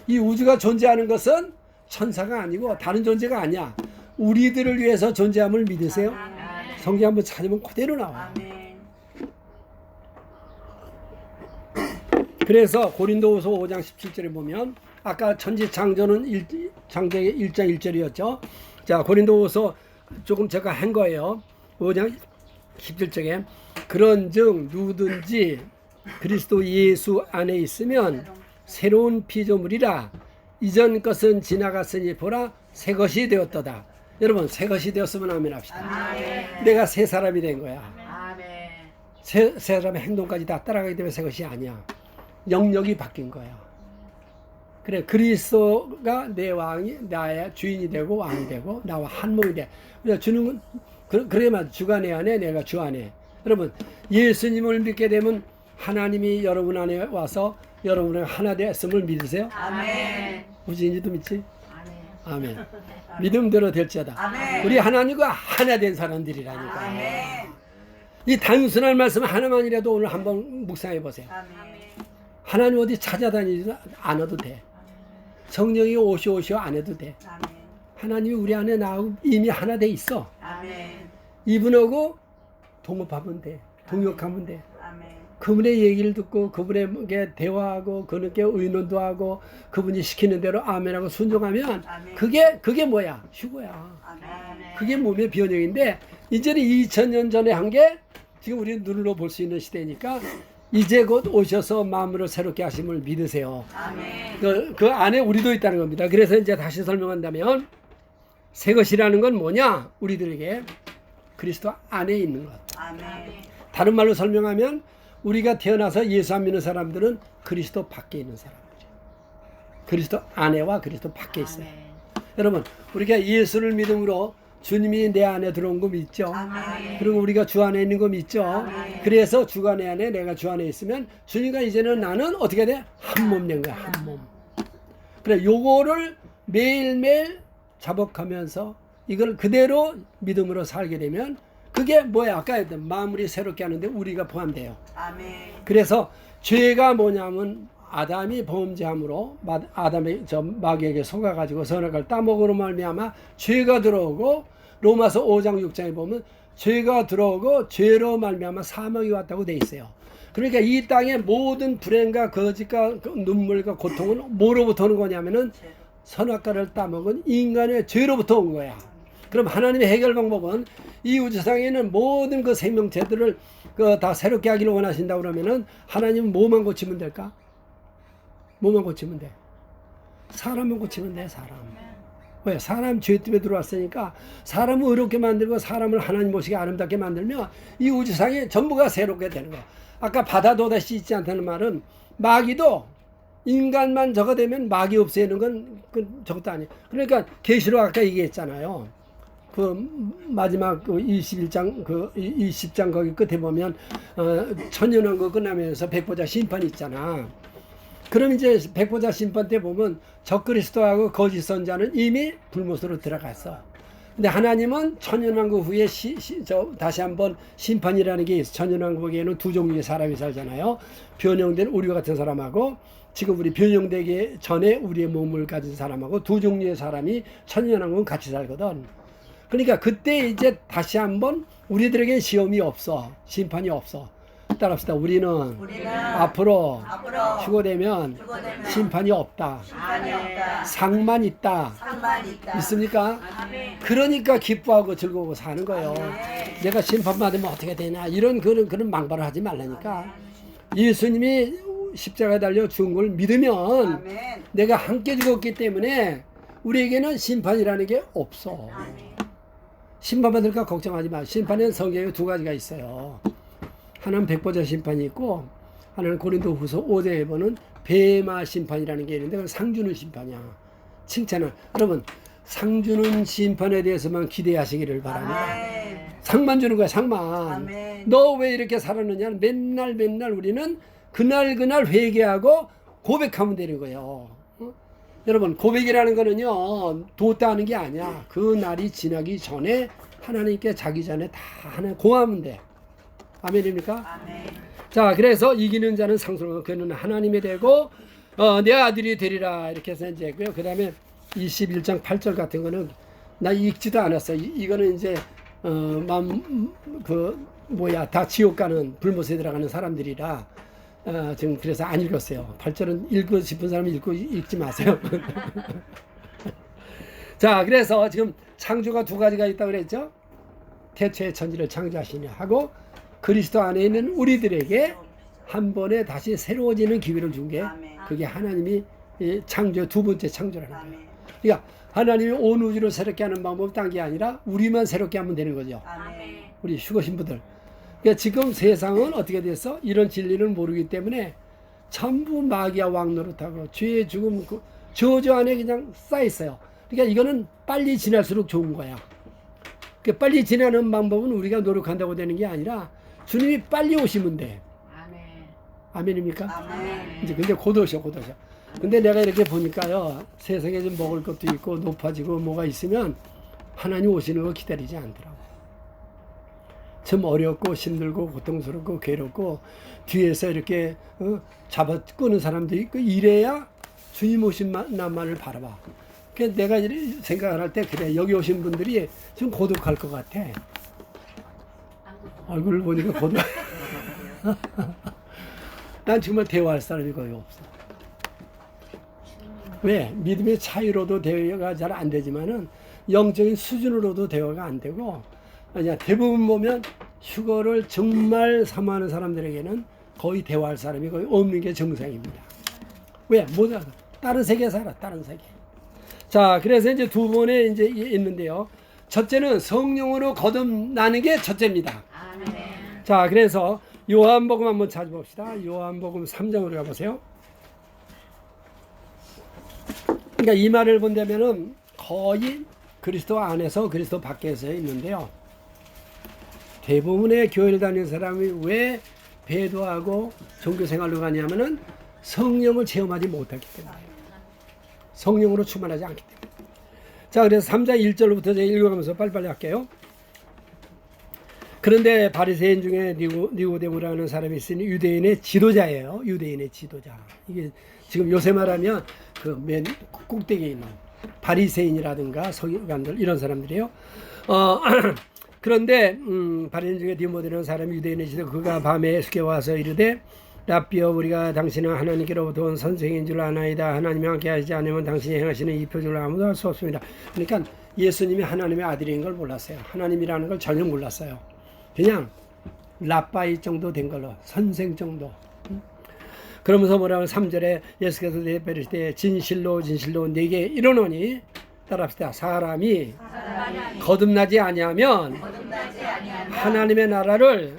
이 우주가 존재하는 것은 천사가 아니고 다른 존재가 아니야. 우리들을 위해서 존재함을 믿으세요? 성경 한번 찾으면 그대로 나와요. 그래서 고린도후서 5장 17절에 보면 아까 천지 창조는 창세기 1장 1절이었죠. 자, 고린도후서 조금 제가 한 거예요. 5장 17절에 그런즉 누구든지 그리스도 예수 안에 있으면 새로운 피조물이라 이전 것은 지나갔으니 보라 새 것이 되었도다. 여러분 새 것이 되었으면 아멘 합시다. 아멘. 내가 새 사람이 된 거야. 아멘. 새 사람의 행동까지 다 따라가기 때문에 새 것이 아니야. 영역이 바뀐 거야. 그래 그리스도가 내 왕이 나의 주인이 되고 왕이 되고 나와 한 몸이 돼. 주는 그래야만 주가 내 안에 내가 주 안에. 여러분 예수님을 믿게 되면 하나님이 여러분 안에 와서 여러분의 하나 됐음을 믿으세요? 아멘. 우진이도 믿지? 아멘. 아멘. 믿음대로 될지어다. 아멘. 우리 하나님과 하나 된 사람들이라니까. 아멘. 이 단순한 말씀 하나만이라도 오늘 한번 묵상해 보세요. 아멘. 하나님 어디 찾아다니지 않아도 돼. 성령이 오시오 안 해도 돼. 아멘. 하나님이 우리 안에 나하고 이미 하나 돼 있어. 아멘. 이분하고 동업하면 돼. 동역하면 돼. 아멘. 그분의 얘기를 듣고 그분에게 대화하고 그분께 의논도 하고 그분이 시키는 대로 아멘하고 순종하면 아멘. 그게 뭐야? 휴거야. 아멘. 그게 몸의 변형인데 이제는 2000년 전에 한 게 지금 우리 눈으로 볼 수 있는 시대니까 이제 곧 오셔서 마음으로 새롭게 하심을 믿으세요. 아멘. 그 안에 우리도 있다는 겁니다. 그래서 이제 다시 설명한다면 새 것이라는 건 뭐냐? 우리들에게 그리스도 안에 있는 것. 아멘. 다른 말로 설명하면 우리가 태어나서 예수 안 믿는 사람들은 그리스도 밖에 있는 사람들이에요. 그리스도 안에와 그리스도 밖에 있어요. 여러분, 우리가 예수를 믿음으로 주님이 내 안에 들어온 거 믿죠? 아멘. 그리고 우리가 주 안에 있는 거 믿죠? 그래서 주가 내 안에 내가 주 안에 있으면 주님과 이제는 나는 어떻게 돼? 한 몸 된 거야. 한 몸. 그래, 요거를 매일매일 자복하면서 이걸 그대로 믿음으로 살게 되면 그게 뭐야? 아까 했던 마음을 새롭게 하는데 우리가 포함돼요. 아멘. 그래서 죄가 뭐냐면 아담이 범죄함으로 아담의 마귀에게 속아가지고 선악을 따먹으로 말미암아 죄가 들어오고 로마서 5장 6장에 보면 죄가 들어오고 죄로 말미암아 사망이 왔다고 돼 있어요. 그러니까 이 땅의 모든 불행과 거짓과 눈물과 고통은 뭐로부터 오는 거냐면은 선악과를 따먹은 인간의 죄로부터 온 거야. 그럼 하나님의 해결 방법은 이 우주상에는 모든 그 생명체들을 다 새롭게 하기를 원하신다 그러면은 하나님은 뭐만 고치면 될까? 뭐만 고치면 돼? 사람만 고치면 돼, 사람. 왜? 사람 죄 때문에 들어왔으니까 사람을 의롭게 만들고 사람을 하나님 모시게 아름답게 만들면 이 우주상에 전부가 새롭게 되는 거야. 아까 바다도 다시 있지 않다는 말은 마귀도 인간만 저거 되면 마귀 없애는 건 저것도 아니에요. 그러니까 계시록 아까 얘기했잖아요. 그 마지막 그 21장 그 20장 거기 끝에 보면 천년왕국 끝나면서 백보자 심판이 있잖아. 그럼 이제 백보자 심판 때 보면 적그리스도하고 거짓 선자는 이미 불못으로 들어갔어. 근데 하나님은 천년왕국 후에 다시 한번 심판이라는 게 있어. 천년왕국에는 두 종류의 사람이 살잖아요. 변형된 우리와 같은 사람하고 지금 우리 변형되기 전에 우리의 몸을 가진 사람하고 두 종류의 사람이 천년왕국은 같이 살거든. 그러니까 그때 이제 다시 한번 우리들에게 시험이 없어. 심판이 없어. 따라합시다. 우리는 앞으로 휴거되면 심판이 없다. 심판이 없다. 상만 있다. 상만 있다. 있습니까? 아멘. 그러니까 기뻐하고 즐거워 사는 거예요. 아멘. 내가 심판받으면 어떻게 되냐 이런 그런 망발을 하지 말라니까. 예수님이 십자가에 달려 죽은 걸 믿으면 아멘. 내가 함께 죽었기 때문에 우리에게는 심판이라는 게 없어. 심판받을까 걱정하지 마. 심판에는 성경에 두 가지가 있어요. 하나는 백보자 심판이 있고 하나는 고린도후서 5장에 보는 베마 심판이라는 게 있는데 그건 상 주는 심판이야. 칭찬을. 여러분 상 주는 심판에 대해서만 기대하시기를 바랍니다. 아멘. 상만 주는 거야. 상만. 아멘. 너 왜 이렇게 살았느냐. 맨날 우리는 그날 회개하고 고백하면 되는 거예요. 여러분 고백이라는 거는요 도따하는 게 아니야. 그 날이 지나기 전에 하나님께 자기 전에 다 하나 고하면 돼. 아멘입니까? 아멘. 자 그래서 이기는 자는 상속을 그는 하나님이 되고 내 아들이 되리라 이렇게 해서 이제 했고요. 그 다음에 21장 8절 같은 거는 나 읽지도 않았어. 이거는 이제 다 지옥 가는 불못에 들어가는 사람들이라 지금 그래서 안 읽었어요. 8절은 읽고 싶은 사람은 읽지 마세요. 자 그래서 지금 창조가 두 가지가 있다고 그랬죠. 태초의 천지를 창조하시냐 하고 그리스도 안에 있는 우리들에게 한 번에 다시 새로워지는 기회를 준 게 그게 하나님이 창조 두 번째 창조라는 거예요. 그러니까 하나님이 온 우주를 새롭게 하는 방법은 딴 게 아니라 우리만 새롭게 하면 되는 거죠. 아멘. 우리 휴거 신부들. 그러니까 지금 세상은 어떻게 됐어? 이런 진리를 모르기 때문에 전부 마귀와 왕노릇하고 죄의 죽음 저주 안에 그냥 쌓여 있어요. 그러니까 이거는 빨리 지날수록 좋은 거야. 그 빨리 지나는 방법은 우리가 노력한다고 되는 게 아니라 주님이 빨리 오시면 돼. 아멘. 아멘입니까? 아멘. 이제 근데 곧 오셔. 근데 내가 이렇게 보니까요, 세상에 좀 먹을 것도 있고 높아지고 뭐가 있으면 하나님 오시는 거 기다리지 않더라고. 좀 어렵고 힘들고 고통스럽고 괴롭고 뒤에서 이렇게 잡아 끄는 사람도 있고 이래야 주님 오신 날만을 바라봐. 그래서 내가 생각을 할 때 그래 여기 오신 분들이 좀 고독할 것 같아. 얼굴을 보니까 고등. 난 정말 대화할 사람이 거의 없어. 왜? 믿음의 차이로도 대화가 잘 안 되지만은 영적인 수준으로도 대화가 안 되고, 아니야, 대부분 보면 휴거를 정말 사모하는 사람들에게는 거의 대화할 사람이 거의 없는 게 정상입니다. 왜? 뭐다? 다른 세계에 살아, 다른 세계. 자, 그래서 이제 두 번에 이제 있는데요. 첫째는 성령으로 거듭나는 게 첫째입니다. 자, 그래서 요한복음 한번 찾아봅시다. 요한복음 3장으로 가보세요. 그러니까 이 말을 본다면은 거의 그리스도 안에서 그리스도 밖에서 있는데요. 대부분의 교회를 다니는 사람이 왜 배도하고 종교생활로 가냐면은 성령을 체험하지 못하기 때문에, 성령으로 충만하지 않기 때문에. 자, 그래서 3장 1절부터 제가 읽어가면서 빨리빨리 할게요. 그런데 바리새인 중에 니고데모라는 사람이 있으니 유대인의 지도자예요. 유대인의 지도자. 이게 지금 요새 말하면 그 맨 꼭대기에 있는 바리새인이라든가 서기관들 이런 사람들이에요. 그런데 바리새인 중에 니고데모라는 사람이 유대인의 지도, 그가 밤에 숙여 와서 이르되 라삐여, 우리가 당신은 하나님께로부터 온 선생인 줄 아나이다. 하나님이 함께 하지 않으면 당신이 행하시는 이 표적을 아무도 할 수 없습니다. 그러니까 예수님이 하나님의 아들인 걸 몰랐어요. 하나님이라는 걸 전혀 몰랐어요. 그냥 라빠이 정도 된 걸로, 선생 정도. 그러면서 뭐라고 3절에 예수께서 대표하시되 진실로 진실로 네게 이르노니, 따라합시다. 사람이 거듭나지 아니하면 하나님의 나라를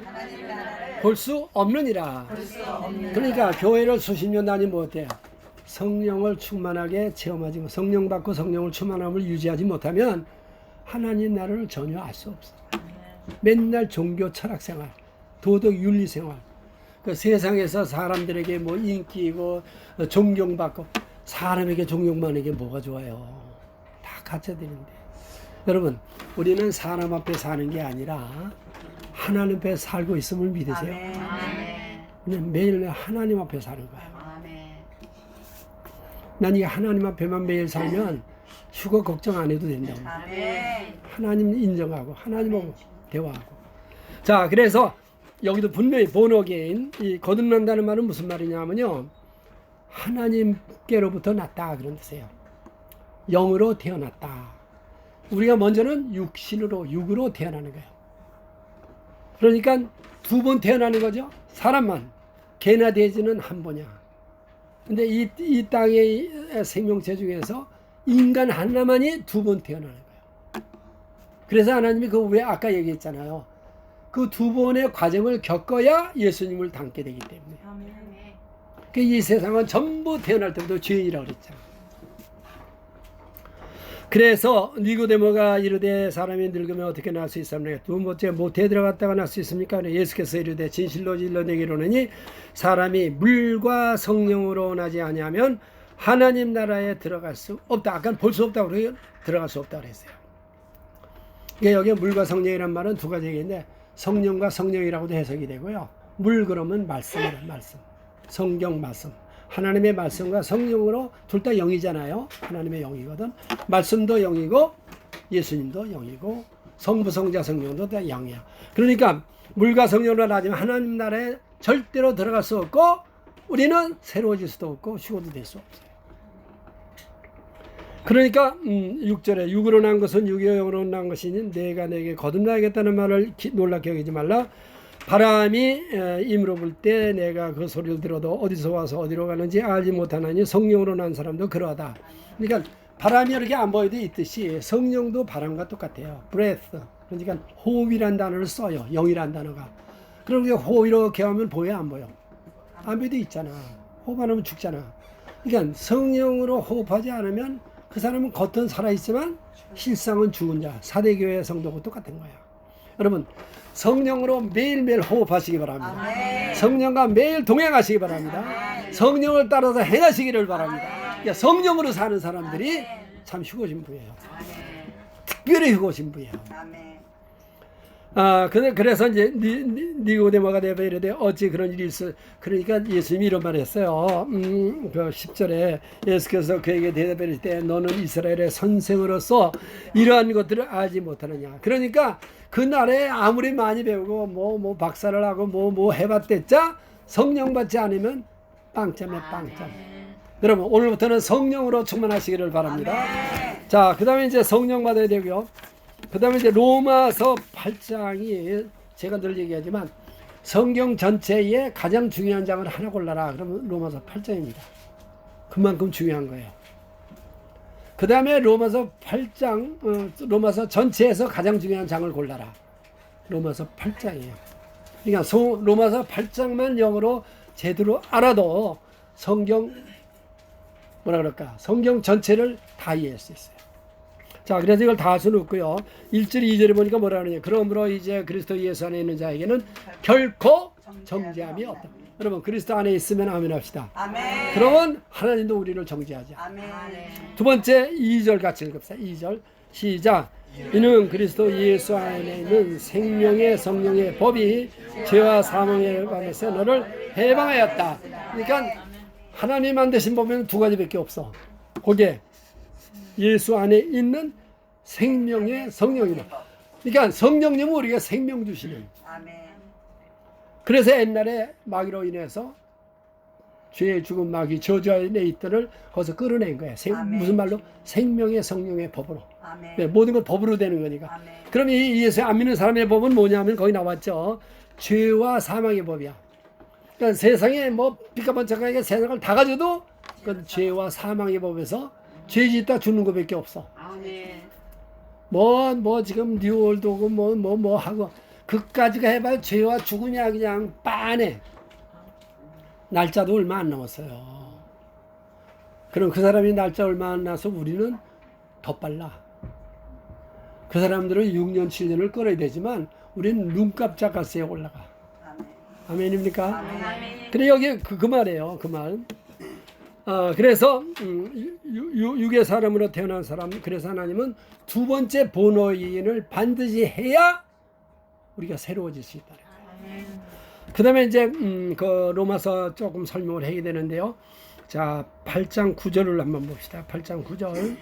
볼 수 없느니라. 그러니까 교회를 수십 년 다니면 어때요? 성령을 충만하게 체험하지 못, 성령 받고 성령을 충만함을 유지하지 못하면 하나님 나라를 전혀 알 수 없어. 맨날 종교 철학 생활, 도덕 윤리 생활, 그 세상에서 사람들에게 뭐 인기고 존경받고, 사람에게 존경받는 게 뭐가 좋아요? 다 가짜 되는데. 여러분, 우리는 사람 앞에 사는 게 아니라 하나님 앞에 살고 있음을 믿으세요. 그냥 매일 하나님 앞에 사는 거예요. 난 이 하나님 앞에만 매일 살면 휴거 걱정 안 해도 된다고. 하나님 인정하고 하나님하고 대화하고. 자, 그래서 여기도 분명히 본어게인, 이 거듭난다는 말은 무슨 말이냐면요, 하나님께로부터 났다 그런 뜻이에요. 영으로 태어났다. 우리가 먼저는 육으로 태어나는 거예요. 그러니까 두 번 태어나는 거죠. 사람만. 개나 돼지는 한 번이야. 근데 이 땅의 생명체 중에서 인간 하나만이 두 번 태어나는 거예요. 그래서 하나님이 그 왜 아까 얘기했잖아요. 그 두 번의 과정을 겪어야 예수님을 닮게 되기 때문에. 이 세상은 전부 태어날 때부터 죄인이라고 그랬잖아요. 그래서 니고데모가 이르되 사람이 늙으면 어떻게 날 수 있습니까? 두 번째, 모태에 들어갔다가 날 수 있습니까? 예수께서 이르되 진실로 진실로 내게 이르노니 사람이 물과 성령으로 나지 아니하면 하나님 나라에 들어갈 수 없다. 아까 볼 수 없다고 그래요. 들어갈 수 없다고 그랬어요. 여기 물과 성령이란 말은 두 가지 얘기인데, 성령과 성령이라고도 해석이 되고요. 물 그러면 말씀이란 말씀. 성경 말씀. 하나님의 말씀과 성령으로 둘 다 영이잖아요. 하나님의 영이거든. 말씀도 영이고 예수님도 영이고 성부, 성자, 성령도 다 영이야. 그러니까 물과 성령으로 나지만 하나님 나라에 절대로 들어갈 수 없고, 우리는 새로워질 수도 없고 휴거도 될 수 없어요. 그러니까 6절에 육으로 난 것은 육이요 영으로 난 것이니 내가 내게 거듭나야겠다는 말을 놀랍게 여기지 말라. 바람이 임으로 불 때 내가 그 소리를 들어도 어디서 와서 어디로 가는지 알지 못하나니 성령으로 난 사람도 그러하다. 그러니까 바람이 이렇게 안 보여도 있듯이 성령도 바람과 똑같아요. breath. 그러니까 호흡이란 단어를 써요. 영이란 단어가. 그럼 호흡 이렇게 하면 보여 안 보여? 안 보여도 있잖아. 호흡 안 하면 죽잖아. 그러니까 성령으로 호흡하지 않으면 그 사람은 겉은 살아있지만 실상은 죽은 자. 사대교회 성도고 똑같은 거야. 여러분, 성령으로 매일매일 호흡하시기 바랍니다. 아멘. 성령과 매일 동행하시기 바랍니다. 아멘. 성령을 따라서 행하시기를 바랍니다. 그러니까 성령으로 사는 사람들이 아멘. 참 휴거신부예요. 특별히 휴거신부예요. 그래서 이제 니고데모가 되어 이르되 어찌 그런 일이 있어. 그러니까 예수님이 이런 말 했어요. 그 10절에 예수께서 그에게 대답할 때 너는 이스라엘의 선생으로서 이러한 것들을 알지 못하느냐. 그러니까 그날에 아무리 많이 배우고 뭐 박사를 하고 뭐 해봤댔자 성령 받지 않으면 빵점에 빵점. 여러분 오늘부터는 성령으로 충만하시기를 바랍니다. 자, 그 다음에 이제 성령 받아야 되고요. 그 다음에 이제 로마서 8장이 제가 늘 얘기하지만 성경 전체에 가장 중요한 장을 하나 골라라. 그러면 로마서 8장입니다. 그만큼 중요한 거예요. 그 다음에 로마서 8장, 로마서 전체에서 가장 중요한 장을 골라라. 로마서 8장이에요. 그러니까 로마서 8장만 영어로 제대로 알아도 성경, 뭐라 그럴까? 성경 전체를 다 이해할 수 있어요. 자, 그래서 이걸 다 할 수는 없고요. 1절, 2절에 보니까 뭐라 그러냐. 그러므로 이제 그리스도 예수 안에 있는 자에게는 결코 정죄함이 없다. 여러분, 그리스도 안에 있으면 아멘 합시다. 아멘. 그러면 하나님도 우리를 정죄하지 않아. 아멘. 두 번째, 2절 같이 읽읍시다. 2절, 시작. 이는 그리스도 예수 안에 있는 생명의 성령의 법이 죄와 사망의 밤에서 너를 해방하였다. 그러니까 하나님 만드신 법에는 두 가지밖에 없어. 그게 예수 안에 있는 생명의 성령이다. 그러니까 성령님은 우리가 생명 주시는. 아멘. 그래서 옛날에 마귀로 인해서 죄의 죽은 마귀 저주 안에 있들을 거기서 끌어낸 거예요. 무슨 말로? 생명의 성령의 법으로. 아멘. 네, 모든 건 법으로 되는 거니까. 아멘. 그럼 이 예수 안 믿는 사람의 법은 뭐냐면 거기 나왔죠. 죄와 사망의 법이야. 그러니까 세상에 뭐 빛가번쩍하게 세상을 다 가져도 그건 죄와 사망의 법에서 죄 짓다 죽는 것밖에 없어. 아멘. 뭐 지금 뉴월드고 뭐 하고 그까지가 해봐야 죄와 죽음이야. 그냥 빤해. 날짜도 얼마 안 남았어요. 그럼 그 사람이 날짜 얼마 안 나서 우리는 더 빨라. 그 사람들은 6년 7년을 끌어야 되지만 우리는 눈깜짝 갈새에 올라가. 아멘. 아멘입니까? 아멘. 그래 여기 그 말이에요. 그 말. 그래서 육의 사람으로 태어난 사람, 그래서 하나님은 두 번째 본어인을 반드시 해야 우리가 새로워질 수 있다. 그 다음에 이제 그 로마서 조금 설명을 해야 되는데요. 자, 8장 9절을 한번 봅시다. 8장 9절.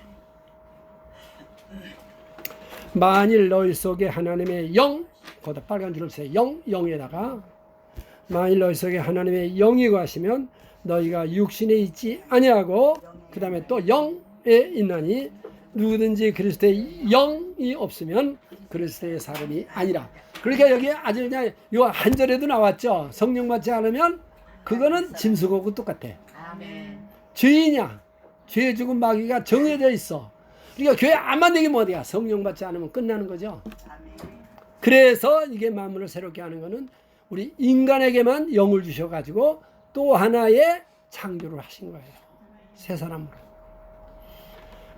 만일 너희 속에 하나님의 영, 거기다 빨간 줄을 세요. 영에다가 만일 너희 속에 하나님의 영이 거하시면 너희가 육신에 있지 아니하고 그 다음에 또 영에 있나니 누구든지 그리스도의 영이 없으면 그리스도의 사람이 아니라. 그러니까 여기 아주 그냥 요 한 절에도 나왔죠. 성령 받지 않으면 그거는 짐승하고 똑같아. 아멘. 죄이냐? 죄 죽은 마귀가 정해져 있어. 그러니까 교회 안 만들면 어디야? 성령 받지 않으면 끝나는 거죠. 아멘. 그래서 이게 만물을 새롭게 하는 거는 우리 인간에게만 영을 주셔가지고 또 하나의 창조를 하신 거예요. 새 사람으로.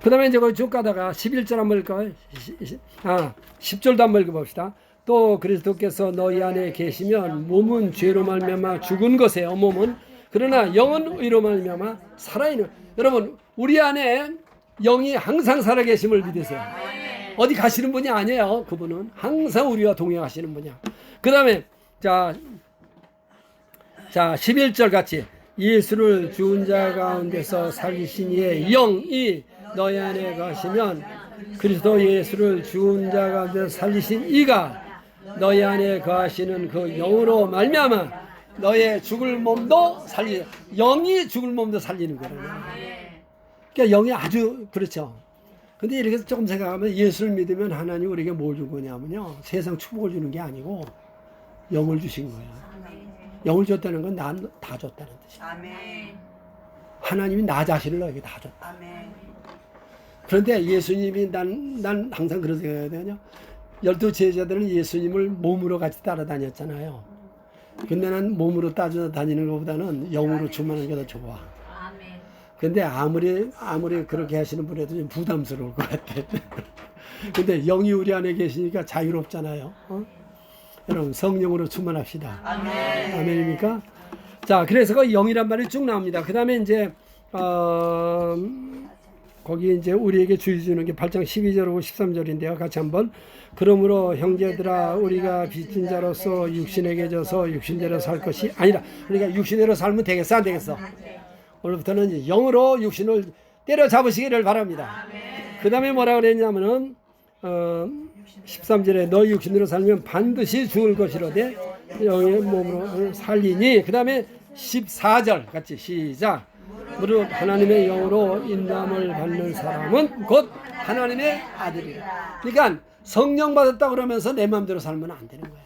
그 다음에 이제 거기 쭉 가다가 11절 한번 읽어요. 10절도 한번 읽어봅시다. 또 그리스도께서 너희 안에 계시면 몸은 죄로 말미암아 죽은 것이에요. 몸은. 그러나 영은 의로 말미암아 살아있는. 여러분 우리 안에 영이 항상 살아계심을 믿으세요. 어디 가시는 분이 아니에요. 그분은 항상 우리와 동행하시는 분이야. 그 다음에 자 11절 같이 예수를 죽은 자 가운데서 살리신 이의 영이 너희 안에 가시면 그리스도 예수를 죽은 자 가운데서 살리신 이가 너희 안에 거하시는 그 영으로 말미암아 너의 죽을 몸도 영이 죽을 몸도 살리는 거예요. 그러니까 영이 아주 그렇죠. 근데 이렇게 조금 생각하면 예수를 믿으면 하나님 우리에게 뭘 준 거냐면요. 세상 축복을 주는 게 아니고 영을 주신 거예요. 영을 줬다는 건 난 다 줬다는 뜻이에요. 아멘. 하나님이 나 자신을 너에게 다 줬다. 아멘. 그런데 예수님이 난 항상 그런 생각이 되거든요. 12 제자들은 예수님을 몸으로 같이 따라다녔잖아요. 근데 난 몸으로 따라다니는 것보다는 영으로 충만한 게 더 좋아. 근데 아무리 그렇게 하시는 분에도 좀 부담스러울 것 같아. 근데 영이 우리 안에 계시니까 자유롭잖아요. 여러분 성령으로 충만합시다. 아멘. 아멘입니까? 자, 그래서 그 영이란 말이 쭉 나옵니다. 그 다음에 이제 거기 이제 우리에게 주의 주는 게 8장 12절하고 13절인데요. 같이 한번. 그러므로 형제들아 우리가 빚진 자로서 육신에게 져서 육신대로 살 것이 아니라, 그러니까 육신대로 살면 되겠어 안 되겠어? 오늘부터는 이제 영으로 육신을 때려잡으시기를 바랍니다. 그 다음에 뭐라 그랬냐면은 13절에 너 육신으로 살면 반드시 죽을 것이로되 영의 몸으로 살리니. 그 다음에 14절 같이 시작. 무릇 하나님의 영으로 인도함을 받는 사람은 곧 하나님의 아들이라. 그러니까 성령 받았다 그러면서 내 마음대로 살면 안 되는 거야.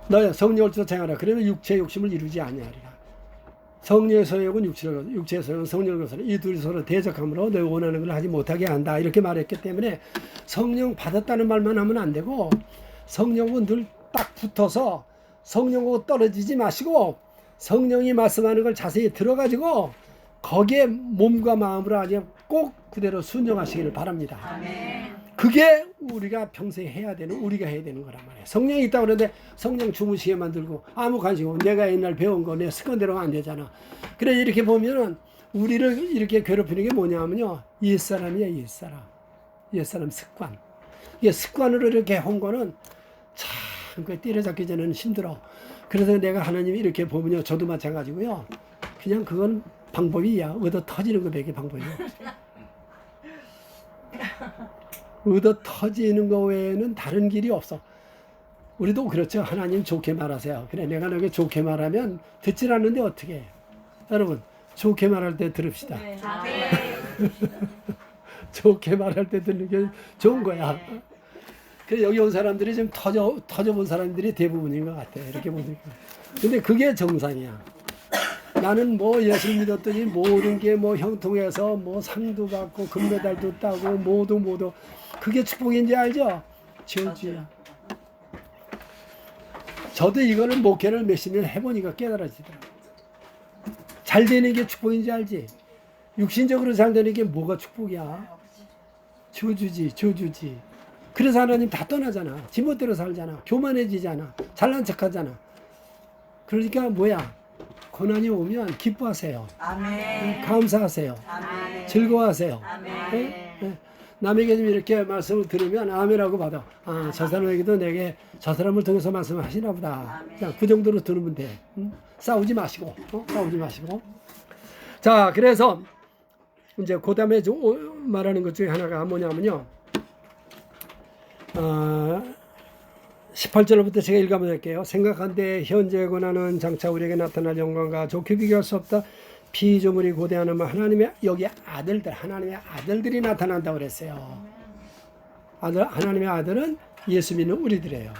너야 성령을 쫓아가라. 그러면 육체의 욕심을 이루지 아니하리라. 성령의 소욕은 육체의 소욕은 성령의 것을 이 둘이 서로 대적함으로 내 원하는 걸 하지 못하게 한다. 이렇게 말했기 때문에 성령 받았다는 말만 하면 안 되고, 성령은 늘 딱 붙어서 성령하고 떨어지지 마시고 성령이 말씀하는 걸 자세히 들어가지고 거기에 몸과 마음으로 아주 꼭 그대로 순종하시기를 바랍니다. 그게 우리가 평생 해야 되는, 우리가 해야 되는 거란 말이에요. 성령이 있다고 그러는데 성령 주무시게 만들고 아무 관심 없고 내가 옛날 배운 거 내 습관대로 안 되잖아. 그래 이렇게 보면은 우리를 이렇게 괴롭히는 게 뭐냐면요, 옛사람이야. 옛사람 습관. 이게 습관으로 이렇게 한 거는 참 그 때려잡기 전에는 힘들어. 그래서 내가 하나님이 이렇게 보면요, 저도 마찬가지고요. 그냥 그건 방법이야. 얻어 터지는 것밖에 방법이야. 얻어 터지는 거 외에는 다른 길이 없어. 우리도 그렇죠. 하나님 좋게 말하세요. 그래 내가 너에게 좋게 말하면 듣질 않는데 어떻게 해. 여러분 좋게 말할 때 들읍시다. 좋게 말할 때 듣는 게 좋은 거야. 그래 여기 온 사람들이 좀 터져본 사람들이 대부분인 것 같아. 이렇게 보니까. 근데 그게 정상이야. 나는 뭐 예수 믿었더니 모든 게 뭐 형통해서 뭐 상도 받고 금메달도 따고 모두 그게 축복인지 알죠? 저주야. 저도 이거는 목회를 몇십 년 해보니까 깨달아지더라고. 잘 되는 게 축복인지 알지? 육신적으로 잘 되는 게 뭐가 축복이야? 저주지. 그래서 하나님 다 떠나잖아. 지멋대로 살잖아. 교만해지잖아. 잘난 척하잖아. 그러니까 뭐야? 고난이 오면 기뻐하세요. 아멘. 감사하세요. 아멘. 즐거워하세요. 아멘. 네? 남에게 좀 이렇게 말씀을 들으면 아멘하고 받아. 아, 저 사람에게도 내게 저 사람을 통해서 말씀을 하시나 보다. 자, 그 정도로 들으면 돼. 싸우지 마시고. 싸우지 마시고. 자, 그래서 이제 그 다음에 말하는 것 중에 하나가 뭐냐면요. 18절부터 제가 읽어볼게요. 생각한데 현재의 고난은 장차 우리에게 나타날 영광과 좋게 비교할 수 없다. 피조물이 고대하는 하나님의 여기 아들들, 하나님의 아들들이 나타난다고 그랬어요. 하나님의 아들은 예수 믿는 우리들이에요.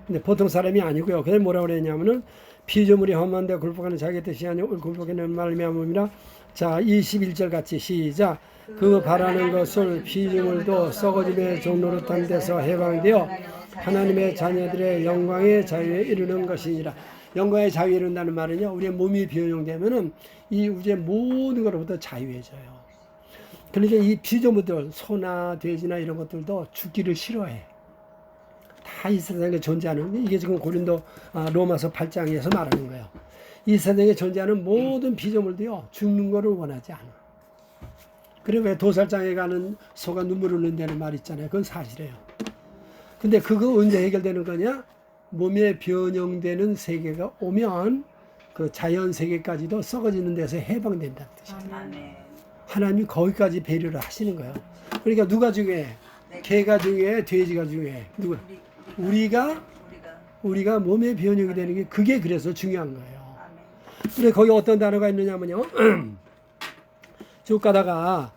근데 보통 사람이 아니고요. 그래서 뭐라고 그랬냐면은 피조물이 험한데 굴복하는 자기 뜻이 아니오 굴복하는 말미암음이라. 자 21절 같이 시작. 그 바라는 것을 피조물도 썩어짐의 종노릇한 데서 해방되어 하나님의 자녀들의 영광의 자유에 이르는 것이니라. 영광의 자유에 이른다는 말은요, 우리의 몸이 변형되면은 이 우주의 모든 것로부터 자유해져요. 그러니까 이 피조물들, 소나 돼지나 이런 것들도 죽기를 싫어해. 다 이 세상에 존재하는, 이게 지금 로마서 8장에서 말하는 거예요. 이 세상에 존재하는 모든 피조물도요, 죽는 거를 원하지 않아. 그래 왜 도살장에 가는 소가 눈물을 흘린다는 말 있잖아요. 그건 사실이에요. 근데 그거 언제 해결되는 거냐? 몸에 변형되는 세계가 오면 그 자연 세계까지도 썩어지는 데서 해방된다는 뜻이에요. 하나님이 거기까지 배려를 하시는 거예요. 그러니까 누가 중요해? 개가 중요해? 돼지가 중요해? 누가? 우리가 몸의 변형이 되는 게 그게 그래서 중요한 거예요. 그래 거기 어떤 단어가 있느냐면요. 쭉 가다가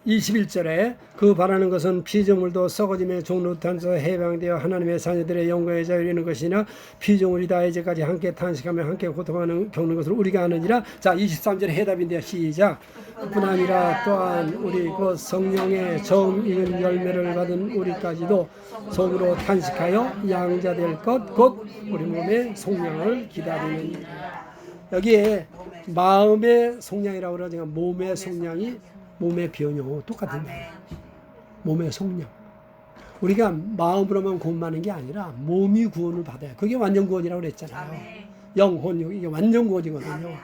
21절에 그 바라는 것은 피조물도 썩어짐의 종노릇한서 해방되어 하나님의 자녀들의 영광의 자유에 이르는 것이나 피조물이 다 이제까지 함께 탄식하며 함께 고통하는 겪는 것을 우리가 아느니라. 자 23절에 해답인데요. 시작. 뿐 아니라 또한 우리 곧 성령의 처음 익은 열매를 받은 우리까지도 속으로 탄식하여 양자될 것 곧 우리 몸의 속량을 기다리는. 여기에 마음의 속량이라고 그러죠. 몸의 속량이 몸의 변형 똑같은 거예요. 몸의 속량. 우리가 마음으로만 구원받는 게 아니라 몸이 구원을 받아요. 그게 완전 구원이라고 그랬잖아요. 영혼, 이게 완전 구원이거든요.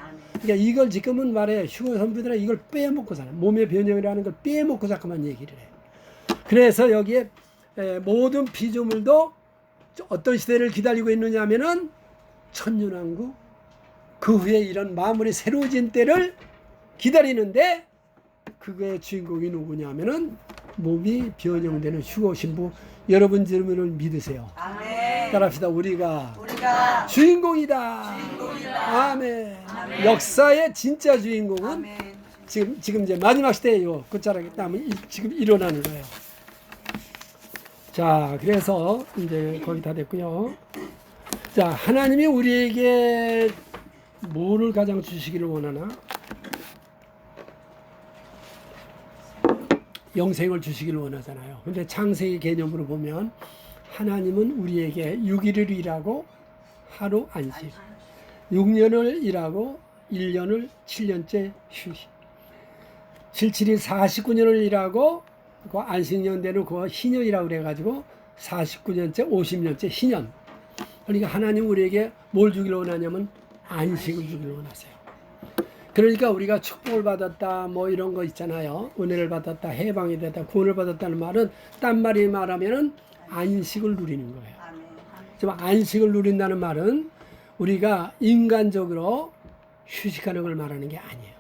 그러니까 이걸 지금은 말해 휴거 선비들은 이걸 빼먹고 사는 몸의 변형이라는 걸 빼먹고 자꾸만 얘기를 해. 그래서 여기에 모든 피조물도 어떤 시대를 기다리고 있느냐 하면은 천년왕국 그 후에 이런 만물이 새로워진 때를 기다리는데 그거의 주인공이 누구냐 하면은 몸이 변형되는 휴거 신부 여러분 질문을 믿으세요. 아멘. 따라합시다. 우리가 주인공이다. 아멘. 역사의 진짜 주인공은 아멘. 지금 이제 마지막 시대예요. 끝자락에 따면 지금 일어나는 거예요. 자, 그래서 이제 거의 다 됐고요. 자, 하나님이 우리에게 뭐를 가장 주시기를 원하나? 영생을 주시기를 원하잖아요. 근데 창세기 개념으로 보면 하나님은 우리에게 6일을 일하고 하루 안식, 6년을 일하고 1년을 7년째 휴식, 77일 49년을 일하고 그 안식년 되는 그 희년이라고 그래가지고 49년째 50년째 희년. 그러니까 하나님 우리에게 뭘 주기를 원하냐면 안식을 주기를 원하세요. 그러니까 우리가 축복을 받았다 뭐 이런 거 있잖아요. 은혜를 받았다, 해방이 됐다, 구원을 받았다는 말은 딴 말이 말하면은 안식을 누리는 거예요. 지금 안식을 누린다는 말은 우리가 인간적으로 휴식하는 걸 말하는 게 아니에요.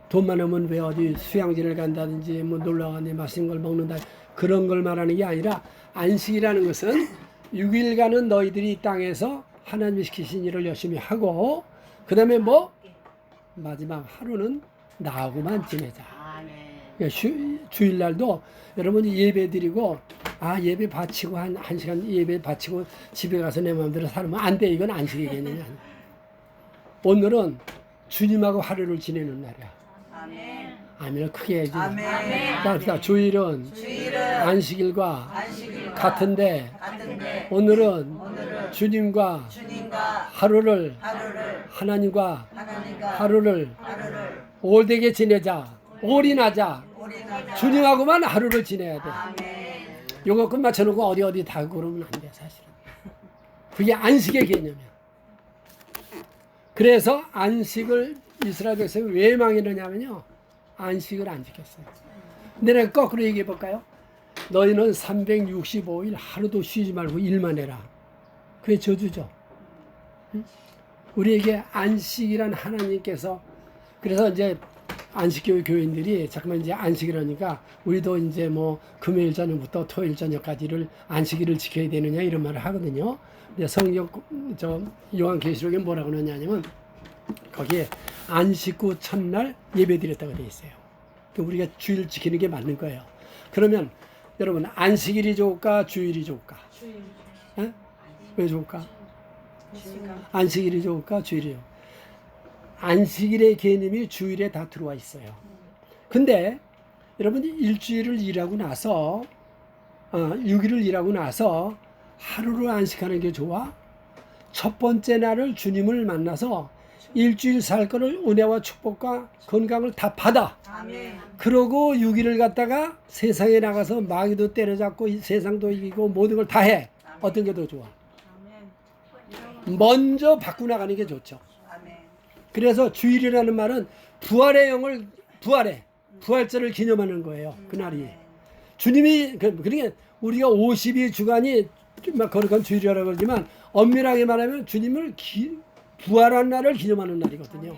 돈 많으면 왜 어디 수양지를 간다든지 뭐 놀러 가는데 맛있는 걸 먹는다 그런 걸 말하는 게 아니라 안식이라는 것은 6일간은 너희들이 이 땅에서 하나님이 시키신 일을 열심히 하고 그 다음에 뭐 마지막 하루는 나하고만 지내자. 그러니까 주일날도 여러분이 예배 드리고 예배 바치고 한 시간 예배 바치고 집에 가서 내 마음대로 살면 안 돼. 이건 안식의 개념이 아니야. 오늘은 주님하고 하루를 지내는 날이야. 아멘을 크게 해주자. 아멘. 주일은 안식일과 같은데 오늘은 주님과 하루를 하나님과 하루를 올되게 지내자. 올인하자. 주님하고만 하루를 지내야 돼. 요거 끝 맞춰놓고 어디 다 그러면 안 돼, 사실은. 그게 안식의 개념이야. 그래서 안식을 이스라엘 백성이 왜 망했느냐면요. 안식을 안 지켰어요. 근데 내가 거꾸로 얘기해 볼까요? 너희는 365일 하루도 쉬지 말고 일만 해라. 그게 저주죠. 우리에게 안식이란 하나님께서 그래서 이제 안식교 교인들이 잠깐만 이제 안식이라니까 우리도 이제 뭐 금요일 저녁부터 토요일 저녁까지를 안식일을 지켜야 되느냐 이런 말을 하거든요. 근데 성경 요한계시록에 뭐라고 하냐면 거기에 안식 후 첫날 예배 드렸다고 되어 있어요. 우리가 주일 지키는 게 맞는 거예요. 그러면 여러분 안식일이 좋을까 주일이 좋을까? 주일. 왜 좋을까? 안식일이 좋을까 주일이 좋을까? 안식일의 개념이 주일에 다 들어와 있어요. 근데 여러분이 일주일을 일하고 나서 6일을 일하고 나서 하루를 안식하는 게 좋아? 첫 번째 날을 주님을 만나서 일주일 살 거를 은혜와 축복과 건강을 다 받아. 그러고 6일을 갖다가 세상에 나가서 마귀도 때려잡고 세상도 이기고 모든 걸 다 해. 어떤 게 더 좋아? 먼저 바꾸고 나가는 게 좋죠. 그래서 주일이라는 말은 부활의 영을 부활절을 기념하는 거예요. 그날이 주님이 그러니까 우리가 50이 주간이 막 거룩한 주일이라고 그러지만 엄밀하게 말하면 주님을 부활한 날을 기념하는 날이거든요.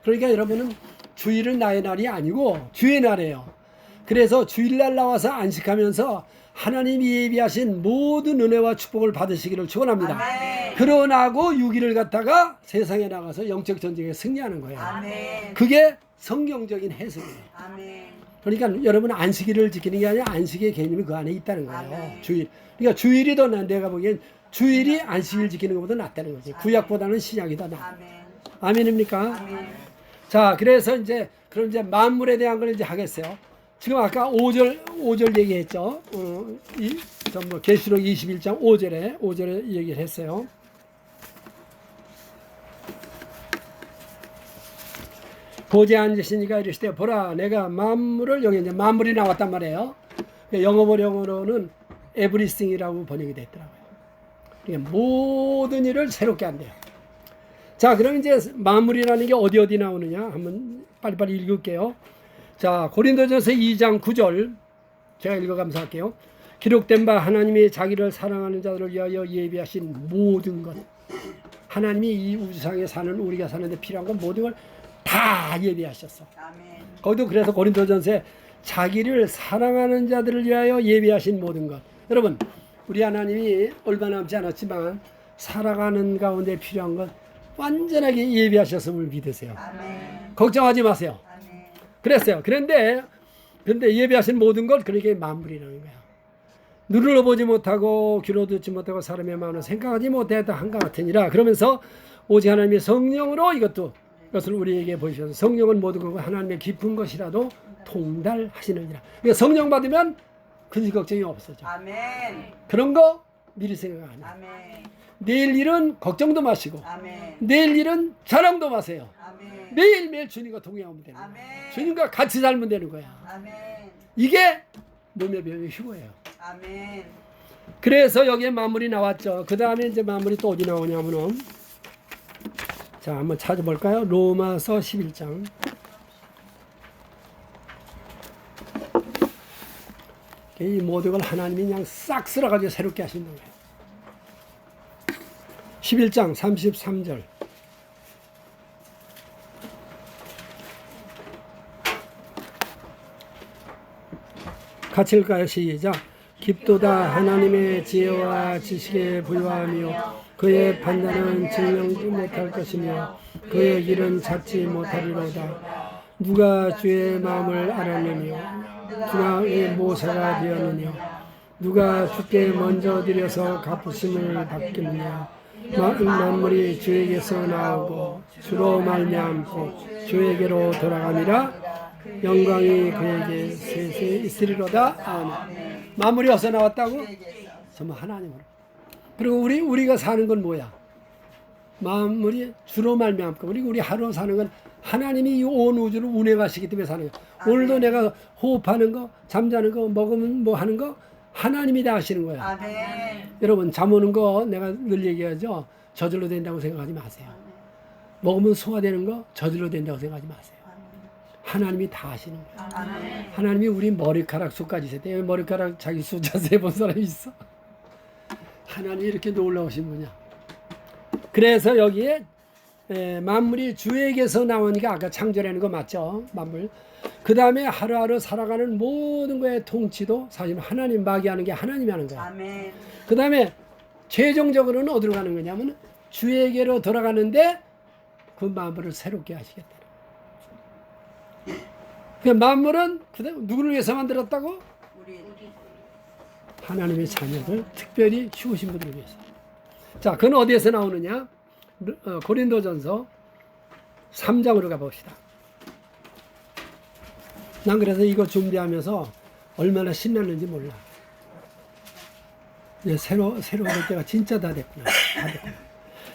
그러니까 여러분은 주일은 나의 날이 아니고 주의 날이에요. 그래서 주일날 나와서 안식하면서 하나님이 예비하신 모든 은혜와 축복을 받으시기를 축원합니다. 그러나고 6일을 갖다가 세상에 나가서 영적 전쟁에 승리하는 거예요. 그게 성경적인 해석이에요. 그러니까 여러분 안식일을 지키는 게 아니라 안식의 개념이 그 안에 있다는 거예요. 주일. 그러니까 주일이 더 내가 보기엔 주일이 안식일 지키는 것보다 낫다는 거지. 구약보다는 신약이 더 낫다. 아멘입니까? 자, 그래서 그럼 이제 만물에 대한 걸 이제 하겠어요. 지금 아까 5절 얘기했죠. 계시록 21장 5절에 얘기를 했어요. 보좌에 앉으시니까 이르시되 보라 내가 만물을 여기 이제 만물이 나왔단 말이에요. 영어로는 everything이라고 번역이 됐더라고요. 그러니까 모든 일을 새롭게 한대요. 자, 그럼 이제 만물이라는 게 어디 나오느냐? 한번 빨리빨리 읽을게요. 자, 고린도전서 2장 9절 제가 읽어가면서 할게요. 기록된 바 하나님이 자기를 사랑하는 자들을 위하여 예비하신 모든 것. 하나님이 이 우주상에 사는 우리가 사는데 필요한 건 모든 걸 다 예비하셨어. 아멘. 거기도 그래서 고린도전서에 자기를 사랑하는 자들을 위하여 예비하신 모든 것. 여러분, 우리 하나님이 얼마 남지 않았지만 살아가는 가운데 필요한 것 완전하게 예비하셨음을 믿으세요. 아멘. 걱정하지 마세요. 아멘. 그랬어요. 그런데 예비하신 모든 것, 그러니까 만물이라는 거야. 눈으로 보지 못하고 귀로 듣지 못하고 사람의 마음으로 생각하지 못했다 한것 같으니라. 그러면서 오직 하나님의 성령으로 이것을 우리에게 보이셔서 성령은 모든 것과 하나님의 깊은 것이라도 통달하시느니라. 그러니까 성령 받으면 근심 걱정이 없어져. 아멘. 그런 거 미리 생각 안 해. 아멘. 내일 일은 걱정도 마시고 아멘. 내일 일은 자랑도 마세요. 아멘. 매일매일 주님과 동행하면 되는 거야. 아멘. 주님과 같이 살면 되는 거야. 아멘. 이게 몸의 병의 휴거예요. 아멘. 그래서 여기에 만물이 나왔죠. 그 다음에 이제 만물이 또 어디 나오냐면은, 자, 한번 찾아볼까요? 로마서 11장. 이 모든 걸 하나님이 그냥 싹 쓸어가지고 새롭게 하신다는 거예요. 11장 33절. 같이 읽을까요? 시작. 깊도다 하나님의 지혜와 지식에 불과하며 그의 판단은 증명지 못할 것이며 그의 길은 찾지 못하리로다. 누가 주의 마음을 알았느냐? 누가 의 모사가 되었느냐? 누가 주께 먼저 드려서 갚으심을 받겠느냐? 만물이 주에게서 나오고 주로 말미암고 주에게로 돌아가니라. 영광이 그에게 세세 있으리로다. 아멘. 만물이 어디서 나왔다고? 정말 하나님으로. 그리고 우리가 사는 건 뭐야? 만물이 주로 말미암고 우리 하루 사는 건 하나님이 이 온 우주를 운행하시기 때문에 사는 거야. 오늘도 내가 호흡하는 거, 잠자는 거, 먹으면 뭐 하는 거 하나님이 다 하시는 거야. 아멘. 여러분, 잠 오는 거 내가 늘 얘기하죠. 저절로 된다고 생각하지 마세요. 먹으면 소화되는 거 저절로 된다고 생각하지 마세요. 하나님이 다 하시는 거예요. 아멘. 하나님이 우리 머리카락 수까지 세대. 머리카락 자기 수 자세히 본 사람이 있어? 하나님이 이렇게 놀라우신 분이야. 그래서 여기에 만물이 주에게서 나오니까 아까 창조라는 거 맞죠? 만물. 그 다음에 하루하루 살아가는 모든 거의 통치도 사실 하나님 마귀하는 게 하나님이 하는 거야. 아멘. 그 다음에 최종적으로는 어디로 가는 거냐면 주에게로 돌아가는데 그 만물을 새롭게 하시겠다. 그 만물은 누구를 위해서 만들었다고? 우리 하나님의 자녀들, 특별히 죽으신 분들을 위해서. 자, 그건 어디에서 나오느냐? 고린도전서 3장으로 가봅시다. 난 그래서 이거 준비하면서 얼마나 신났는지 몰라. 이제 새로울 때가 진짜 다 됐구나.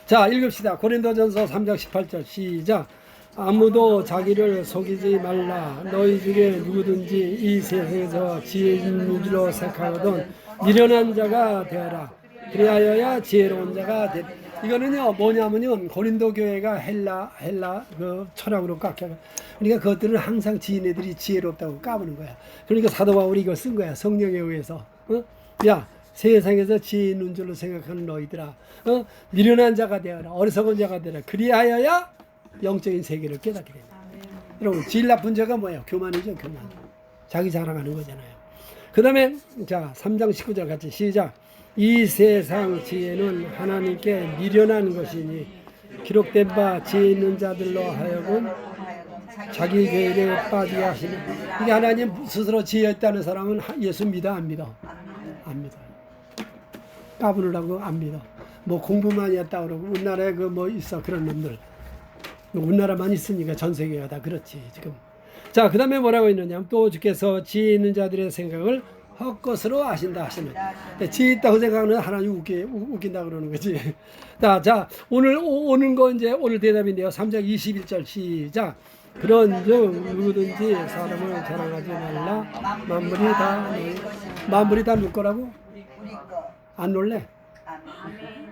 자, 읽읍시다. 고린도전서 3장 18절 시작. 아무도 자기를 속이지 말라. 너희 중에 누구든지 이 세상에서 지혜 있는 줄로 생각하거든 미련한 자가 되어라. 그리하여야 지혜로운 자가 되라. 이거는요 뭐냐면요 고린도 교회가 헬라 그 철학으로 깎여. 그러니까 그것들은 항상 지인애들이 지혜롭다고 까부는 거야. 그러니까 사도 바울이 이걸 쓴 거야. 성령에 의해서. 야, 세상에서 지혜 있는 줄로 생각하는 너희들아, 미련한 자가 되어라. 어리석은 자가 되어라. 그리하여야 영적인 세계를 깨닫게 된다. 여러분, 제일 나쁜 죄가 뭐예요? 교만이죠, 교만. 자기 자랑하는 거잖아요. 그 다음에 자 3장 19절 같이 시작. 이 세상 지혜는 하나님께 미련한 것이니 기록된 바 지혜 있는 자들로 하여금 자기 계율에 빠지게 하시는. 이게 하나님 스스로 지혜 있다는 사람은 예수 믿어 안 믿어? 안 믿어요. 까부느라고 안 믿어. 뭐 공부만 했다 그러고 우리나라에 그 뭐 있어 그런 놈들. 우리나라만 있으니까 전 세계가 다 그렇지 지금. 자, 그 다음에 뭐라고 있느냐? 또 주께서 지혜 있는 자들의 생각을 헛것으로 아신다 하시는. 지혜 있다고 생각하는 하나님 웃긴다 그러는 거지. 자, 오늘 오는 거 이제 오늘 대답인데요. 3장 21절 시작. 그런즉 누구든지 사람을 자랑하지 말라. 만물이 다 누구 거라고? 우리 거. 안 놀래? 아멘.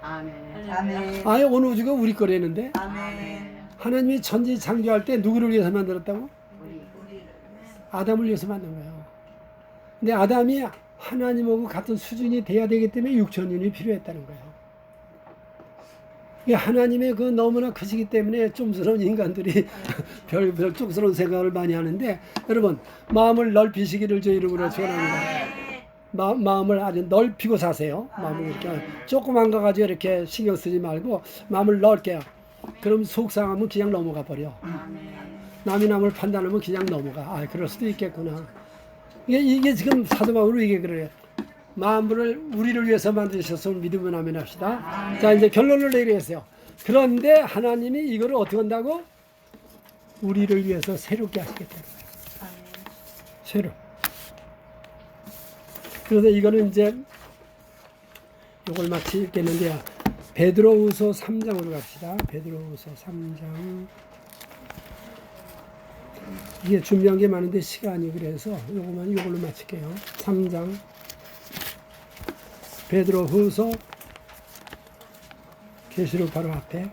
아멘. 아멘. 아예 온 우주가 우리 거라는데 아멘. 하나님이 천지 창조할 때 누구를 위해서 만들었다고? 우리 아담을 위해서 만든 거예요. 근데 아담이 하나님하고 같은 수준이 돼야 되기 때문에 6천년이 필요했다는 거예요. 이게 하나님의 그 너무나 크시기 때문에 좀스러운 인간들이 별 쪽스러운 생각을 많이 하는데, 여러분 마음을 넓히시기를 주 이름으로 축원합니다. 마음을 아주 넓히고 사세요. 마음을 이렇게 조그만 거 가지고 이렇게 신경 쓰지 말고 마음을 넓게. 그럼 속상하면 그냥 넘어가 버려. 남이 남을 판단하면 그냥 넘어가. 아, 그럴 수도 있겠구나. 이게 지금 사도 바울은 이게 그래요. 만물을 우리를 위해서 만드셔서 믿으면 아멘 합시다. 자, 이제 결론을 내리겠어요. 그런데 하나님이 이거를 어떻게 한다고? 우리를 위해서 새롭게 하시겠다는 거예요. 새로. 그래서 이거는 이제 이걸 마치 읽겠는데요. 베드로후서 3장으로 갑시다. 베드로후서 3장. 이게 준비한 게 많은데 시간이 그래서 이걸로 마칠게요. 3장. 베드로후서 계시록 바로 앞에.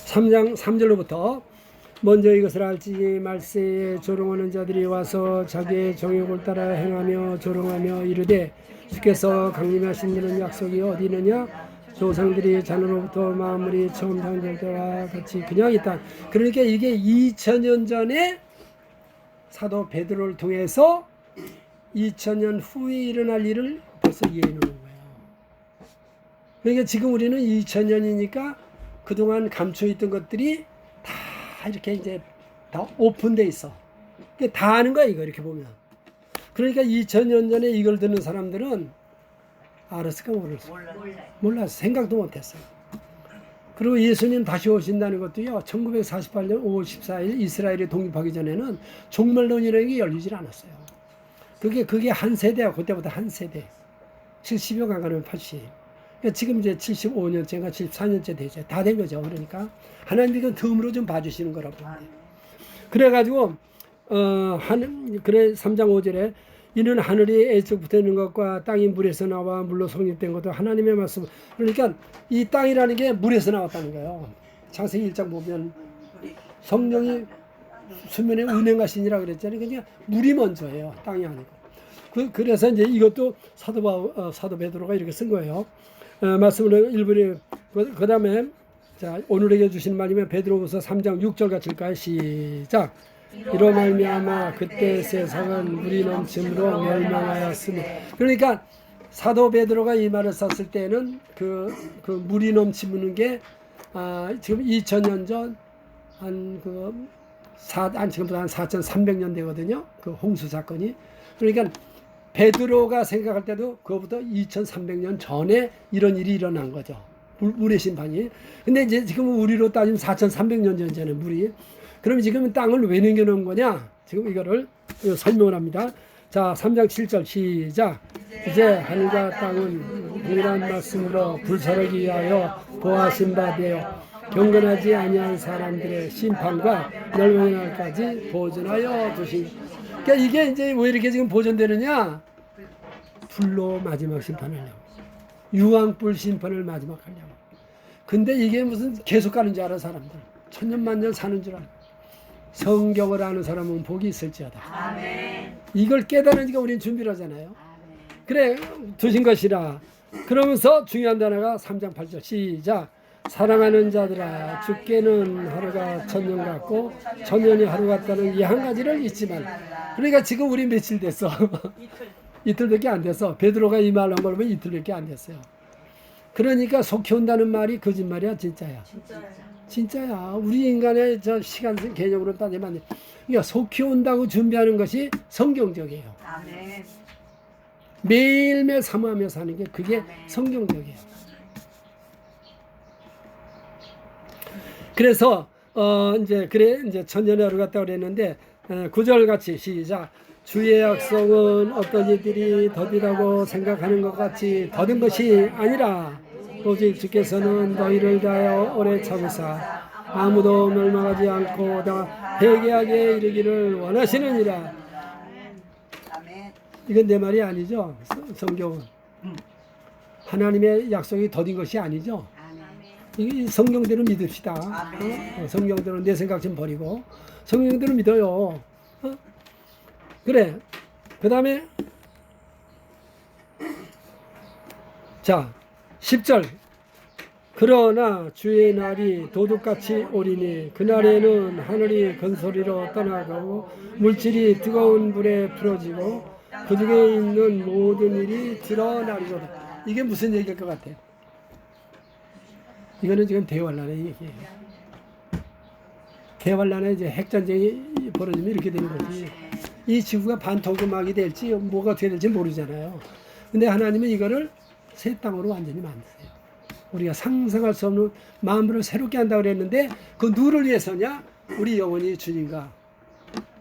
(3장) 3절로부터 먼저 이것을 알지 말세에 조롱하는 자들이 와서 자기의 정욕을 따라 행하며 조롱하며 이르되 주께서 강림하신 이는 약속이 어디 있느냐? 조상들이 자녀로부터 만물이 처음 창조될 때와 같이 그냥 있다. 그러니까 이게 2000년 전에 사도 베드로를 통해서 2000년 후에 일어날 일을 벌써 이해해 놓는 거예요. 그러니까 지금 우리는 2000년이니까 그동안 감춰있던 것들이 다 이렇게 이제 다 오픈돼 있어. 다 아는 거야, 이거 이렇게 보면. 그러니까 2000년 전에 이걸 듣는 사람들은 알았을까 모르겠어. 몰랐어. 생각도 못했어요. 그리고 예수님 다시 오신다는 것도요, 1948년 5월 14일 이스라엘이 독립하기 전에는 종말론이라는 게 열리질 않았어요. 그게 한 세대야. 그때부터 한 세대. 70여 가면 80. 그러니까 지금 이제 75년째인가 74년째 되죠. 다 된 거죠. 그러니까 하나님이 그 덤으로 좀 봐주시는 거라고. 그래가지고 그래 3장 5절에 이는 하늘이 애초부터 있는 것과 땅이 물에서 나와 물로 성립된 것도 하나님의 말씀. 그러니까 이 땅이라는 게 물에서 나왔다는 거예요. 창세기 1장 보면 성령이 수면에 운행하시니라 그랬잖아요. 그러니까 물이 먼저예요. 땅이 아니고. 그래서 이제 이것도 사도 베드로가 이렇게 쓴 거예요. 말씀을 일부러 그 다음에 자 오늘에게 주신 말이면 베드로후서 3장 6절 같이 읽까요? 시작. 이로 말미암아 그때 세상은 물이 넘침으로 멸망하였으니. 그러니까 사도 베드로가 이 말을 썼을 때는 그 물이 넘치는 게 지금 2000년 전 지금부터 한 4300년 되거든요. 그 홍수 사건이. 그러니까 베드로가 생각할 때도 그거부터 2300년 전에 이런 일이 일어난 거죠. 물의 심판이. 근데 이제 지금 우리로 따지면 4300년 전이잖아요, 물이. 그럼 지금 땅을 왜 남겨놓은 거냐? 지금 이거를 설명을 합니다. 자, 3장 7절 시작. 이제 하늘과 땅은 동일한 말씀으로 불사르기 위하여 보하신 바 되어 경건하지 아니한 사람들의 심판과 멸망의 날까지 보존하여 두신. 그러니까 이게 이제 왜 이렇게 지금 보존되느냐? 불로 마지막 심판하려고. 유황불 심판을 마지막 하려고. 근데 이게 무슨 계속 가는 줄 알아, 사람들. 천년만년 사는 줄 알아. 성경을 아는 사람은 복이 있을지어다. 아멘. 이걸 깨달으니까 우리는 준비를 하잖아요. 그래, 두신 것이라. 그러면서 중요한 단어가 3장 8절 시작. 사랑하는 자들아 주께는 하루가 천년 같고 천년이 하루 같다는 이 한 가지를 잊지 말라. 그러니까 지금 우리 며칠 됐어? 이틀밖에 안 됐어. 베드로가 이 말 한 걸 보면 이틀밖에 안 됐어요. 그러니까 속히 온다는 말이 거짓말이야, 진짜야? 진짜야. 우리 인간의 저 시간 개념으로 따지면 안 돼. 그러니까 속히 온다고 준비하는 것이 성경적이에요. 아멘. 매일매일 사모하며 사는 게 그게 성경적이에요. 그래서 이제 천년의 하루 같다 그랬는데 9절 같이 시작. 주의 약속은 어떤 이들이 더디다고 생각하는 것 같이 더딘 것이 아니라 오직 주께서는 너희를 다하여 오래 참으사 아무도 멸망하지 않고 다 회개하게 이르기를 원하시느니라. 아멘. 이건 내 말이 아니죠. 성경은 하나님의 약속이 더딘 것이 아니죠. 이 성경대로 믿읍시다. 성경대로 내 생각 좀 버리고 성경대로 믿어요. 그래. 그 다음에 자 10절 그러나 주의 날이 도둑같이 오리니 그날에는 하늘이 큰소리로 떠나가고 물질이 뜨거운 불에 풀어지고 그 중에 있는 모든 일이 드러나리로다. 이게 무슨 얘기일 것 같아요? 이거는 지금 대환란의 얘기예요. 대환란에 이제 핵전쟁이 벌어지면 이렇게 되는 거지. 이 지구가 반토막이 될지 뭐가 어떻게 될지 모르잖아요. 근데 하나님은 이거를 새 땅으로 완전히 만드세요. 우리가 상상할 수 없는 마음을 새롭게 한다고 그랬는데 그 누구를 위해서냐? 우리 영원히 주님과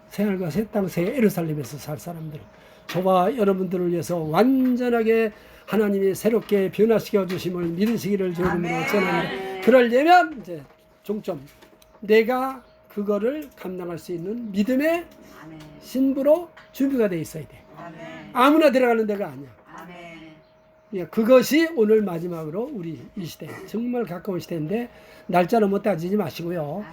새하늘과 새 땅, 새 예루살렘에서 살 사람들, 저와 여러분들을 위해서 완전하게 하나님이 새롭게 변화시켜 주심을 믿으시기를 주의 이름으로 전합니다. 그러려면 이제 종점, 내가 그거를 감당할 수 있는 믿음의 신부로 준비가 돼 있어야 돼. 아무나 들어가는 데가 아니야. 그것이 오늘 마지막으로 우리 이 시대, 정말 가까운 시대인데 날짜는 뭐 따지지 마시고요.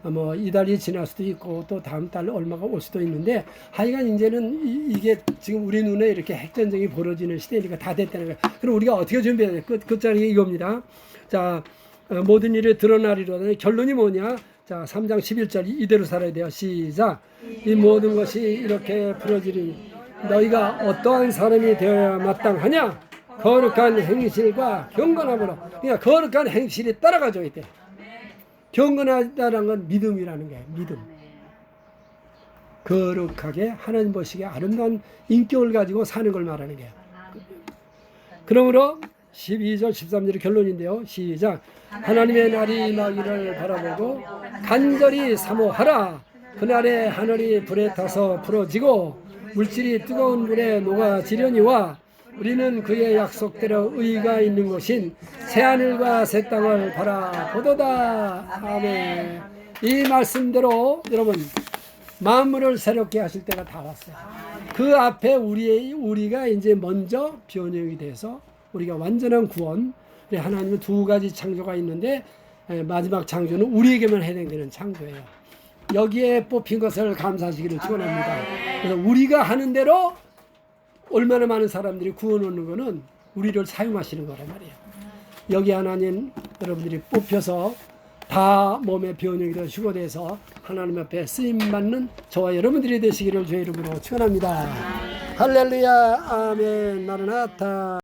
뭐 이달이 지날 수도 있고 또 다음 달 얼마가 올 수도 있는데 하여간 이제는 이게 지금 우리 눈에 이렇게 핵전쟁이 벌어지는 시대니까 다 됐다는 거예요. 그럼 우리가 어떻게 준비해야 돼? 끝자리 이겁니다. 자, 모든 일이 드러나리로다. 결론이 뭐냐? 자, 3장 11절 이대로 살아야 돼요. 시작. 이 모든 것이 이렇게 풀어지리니 너희가 어떠한 사람이 되어야 마땅하냐? 거룩한 행실과 경건함으로. 그러니까 거룩한 행실이 따라가줘야 돼. 경건하다는 건 믿음이라는 거예요. 믿음. 거룩하게 하나님 보시기에 아름다운 인격을 가지고 사는 걸 말하는 거예요. 그러므로 12절 13절의 결론인데요. 시작. 하나님의 날이 임하기를 바라보고 간절히 사모하라. 그날에 하늘이 불에 타서 풀어지고 물질이 뜨거운 물에 녹아지려니와 우리는 그의 약속대로 의가 있는 곳인 새하늘과 새 땅을 바라보도다. 아멘. 이 말씀대로 여러분 만물을 새롭게 하실 때가 다 왔어요. 그 앞에 우리가 이제 먼저 변형이 돼서 우리가 완전한 구원. 하나님은 두 가지 창조가 있는데 마지막 창조는 우리에게만 해당되는 창조예요. 여기에 뽑힌 것을 감사하시기를 축원합니다. 그래서 우리가 하는 대로 얼마나 많은 사람들이 구원 얻는 거는 우리를 사용하시는 거란 말이에요. 여기 하나님 여러분들이 뽑혀서 다 몸의 변형이 되어 휴거돼서 하나님 앞에 쓰임받는 저와 여러분들이 되시기를 주의 이름으로 축원합니다. 할렐루야 아멘 마르나타.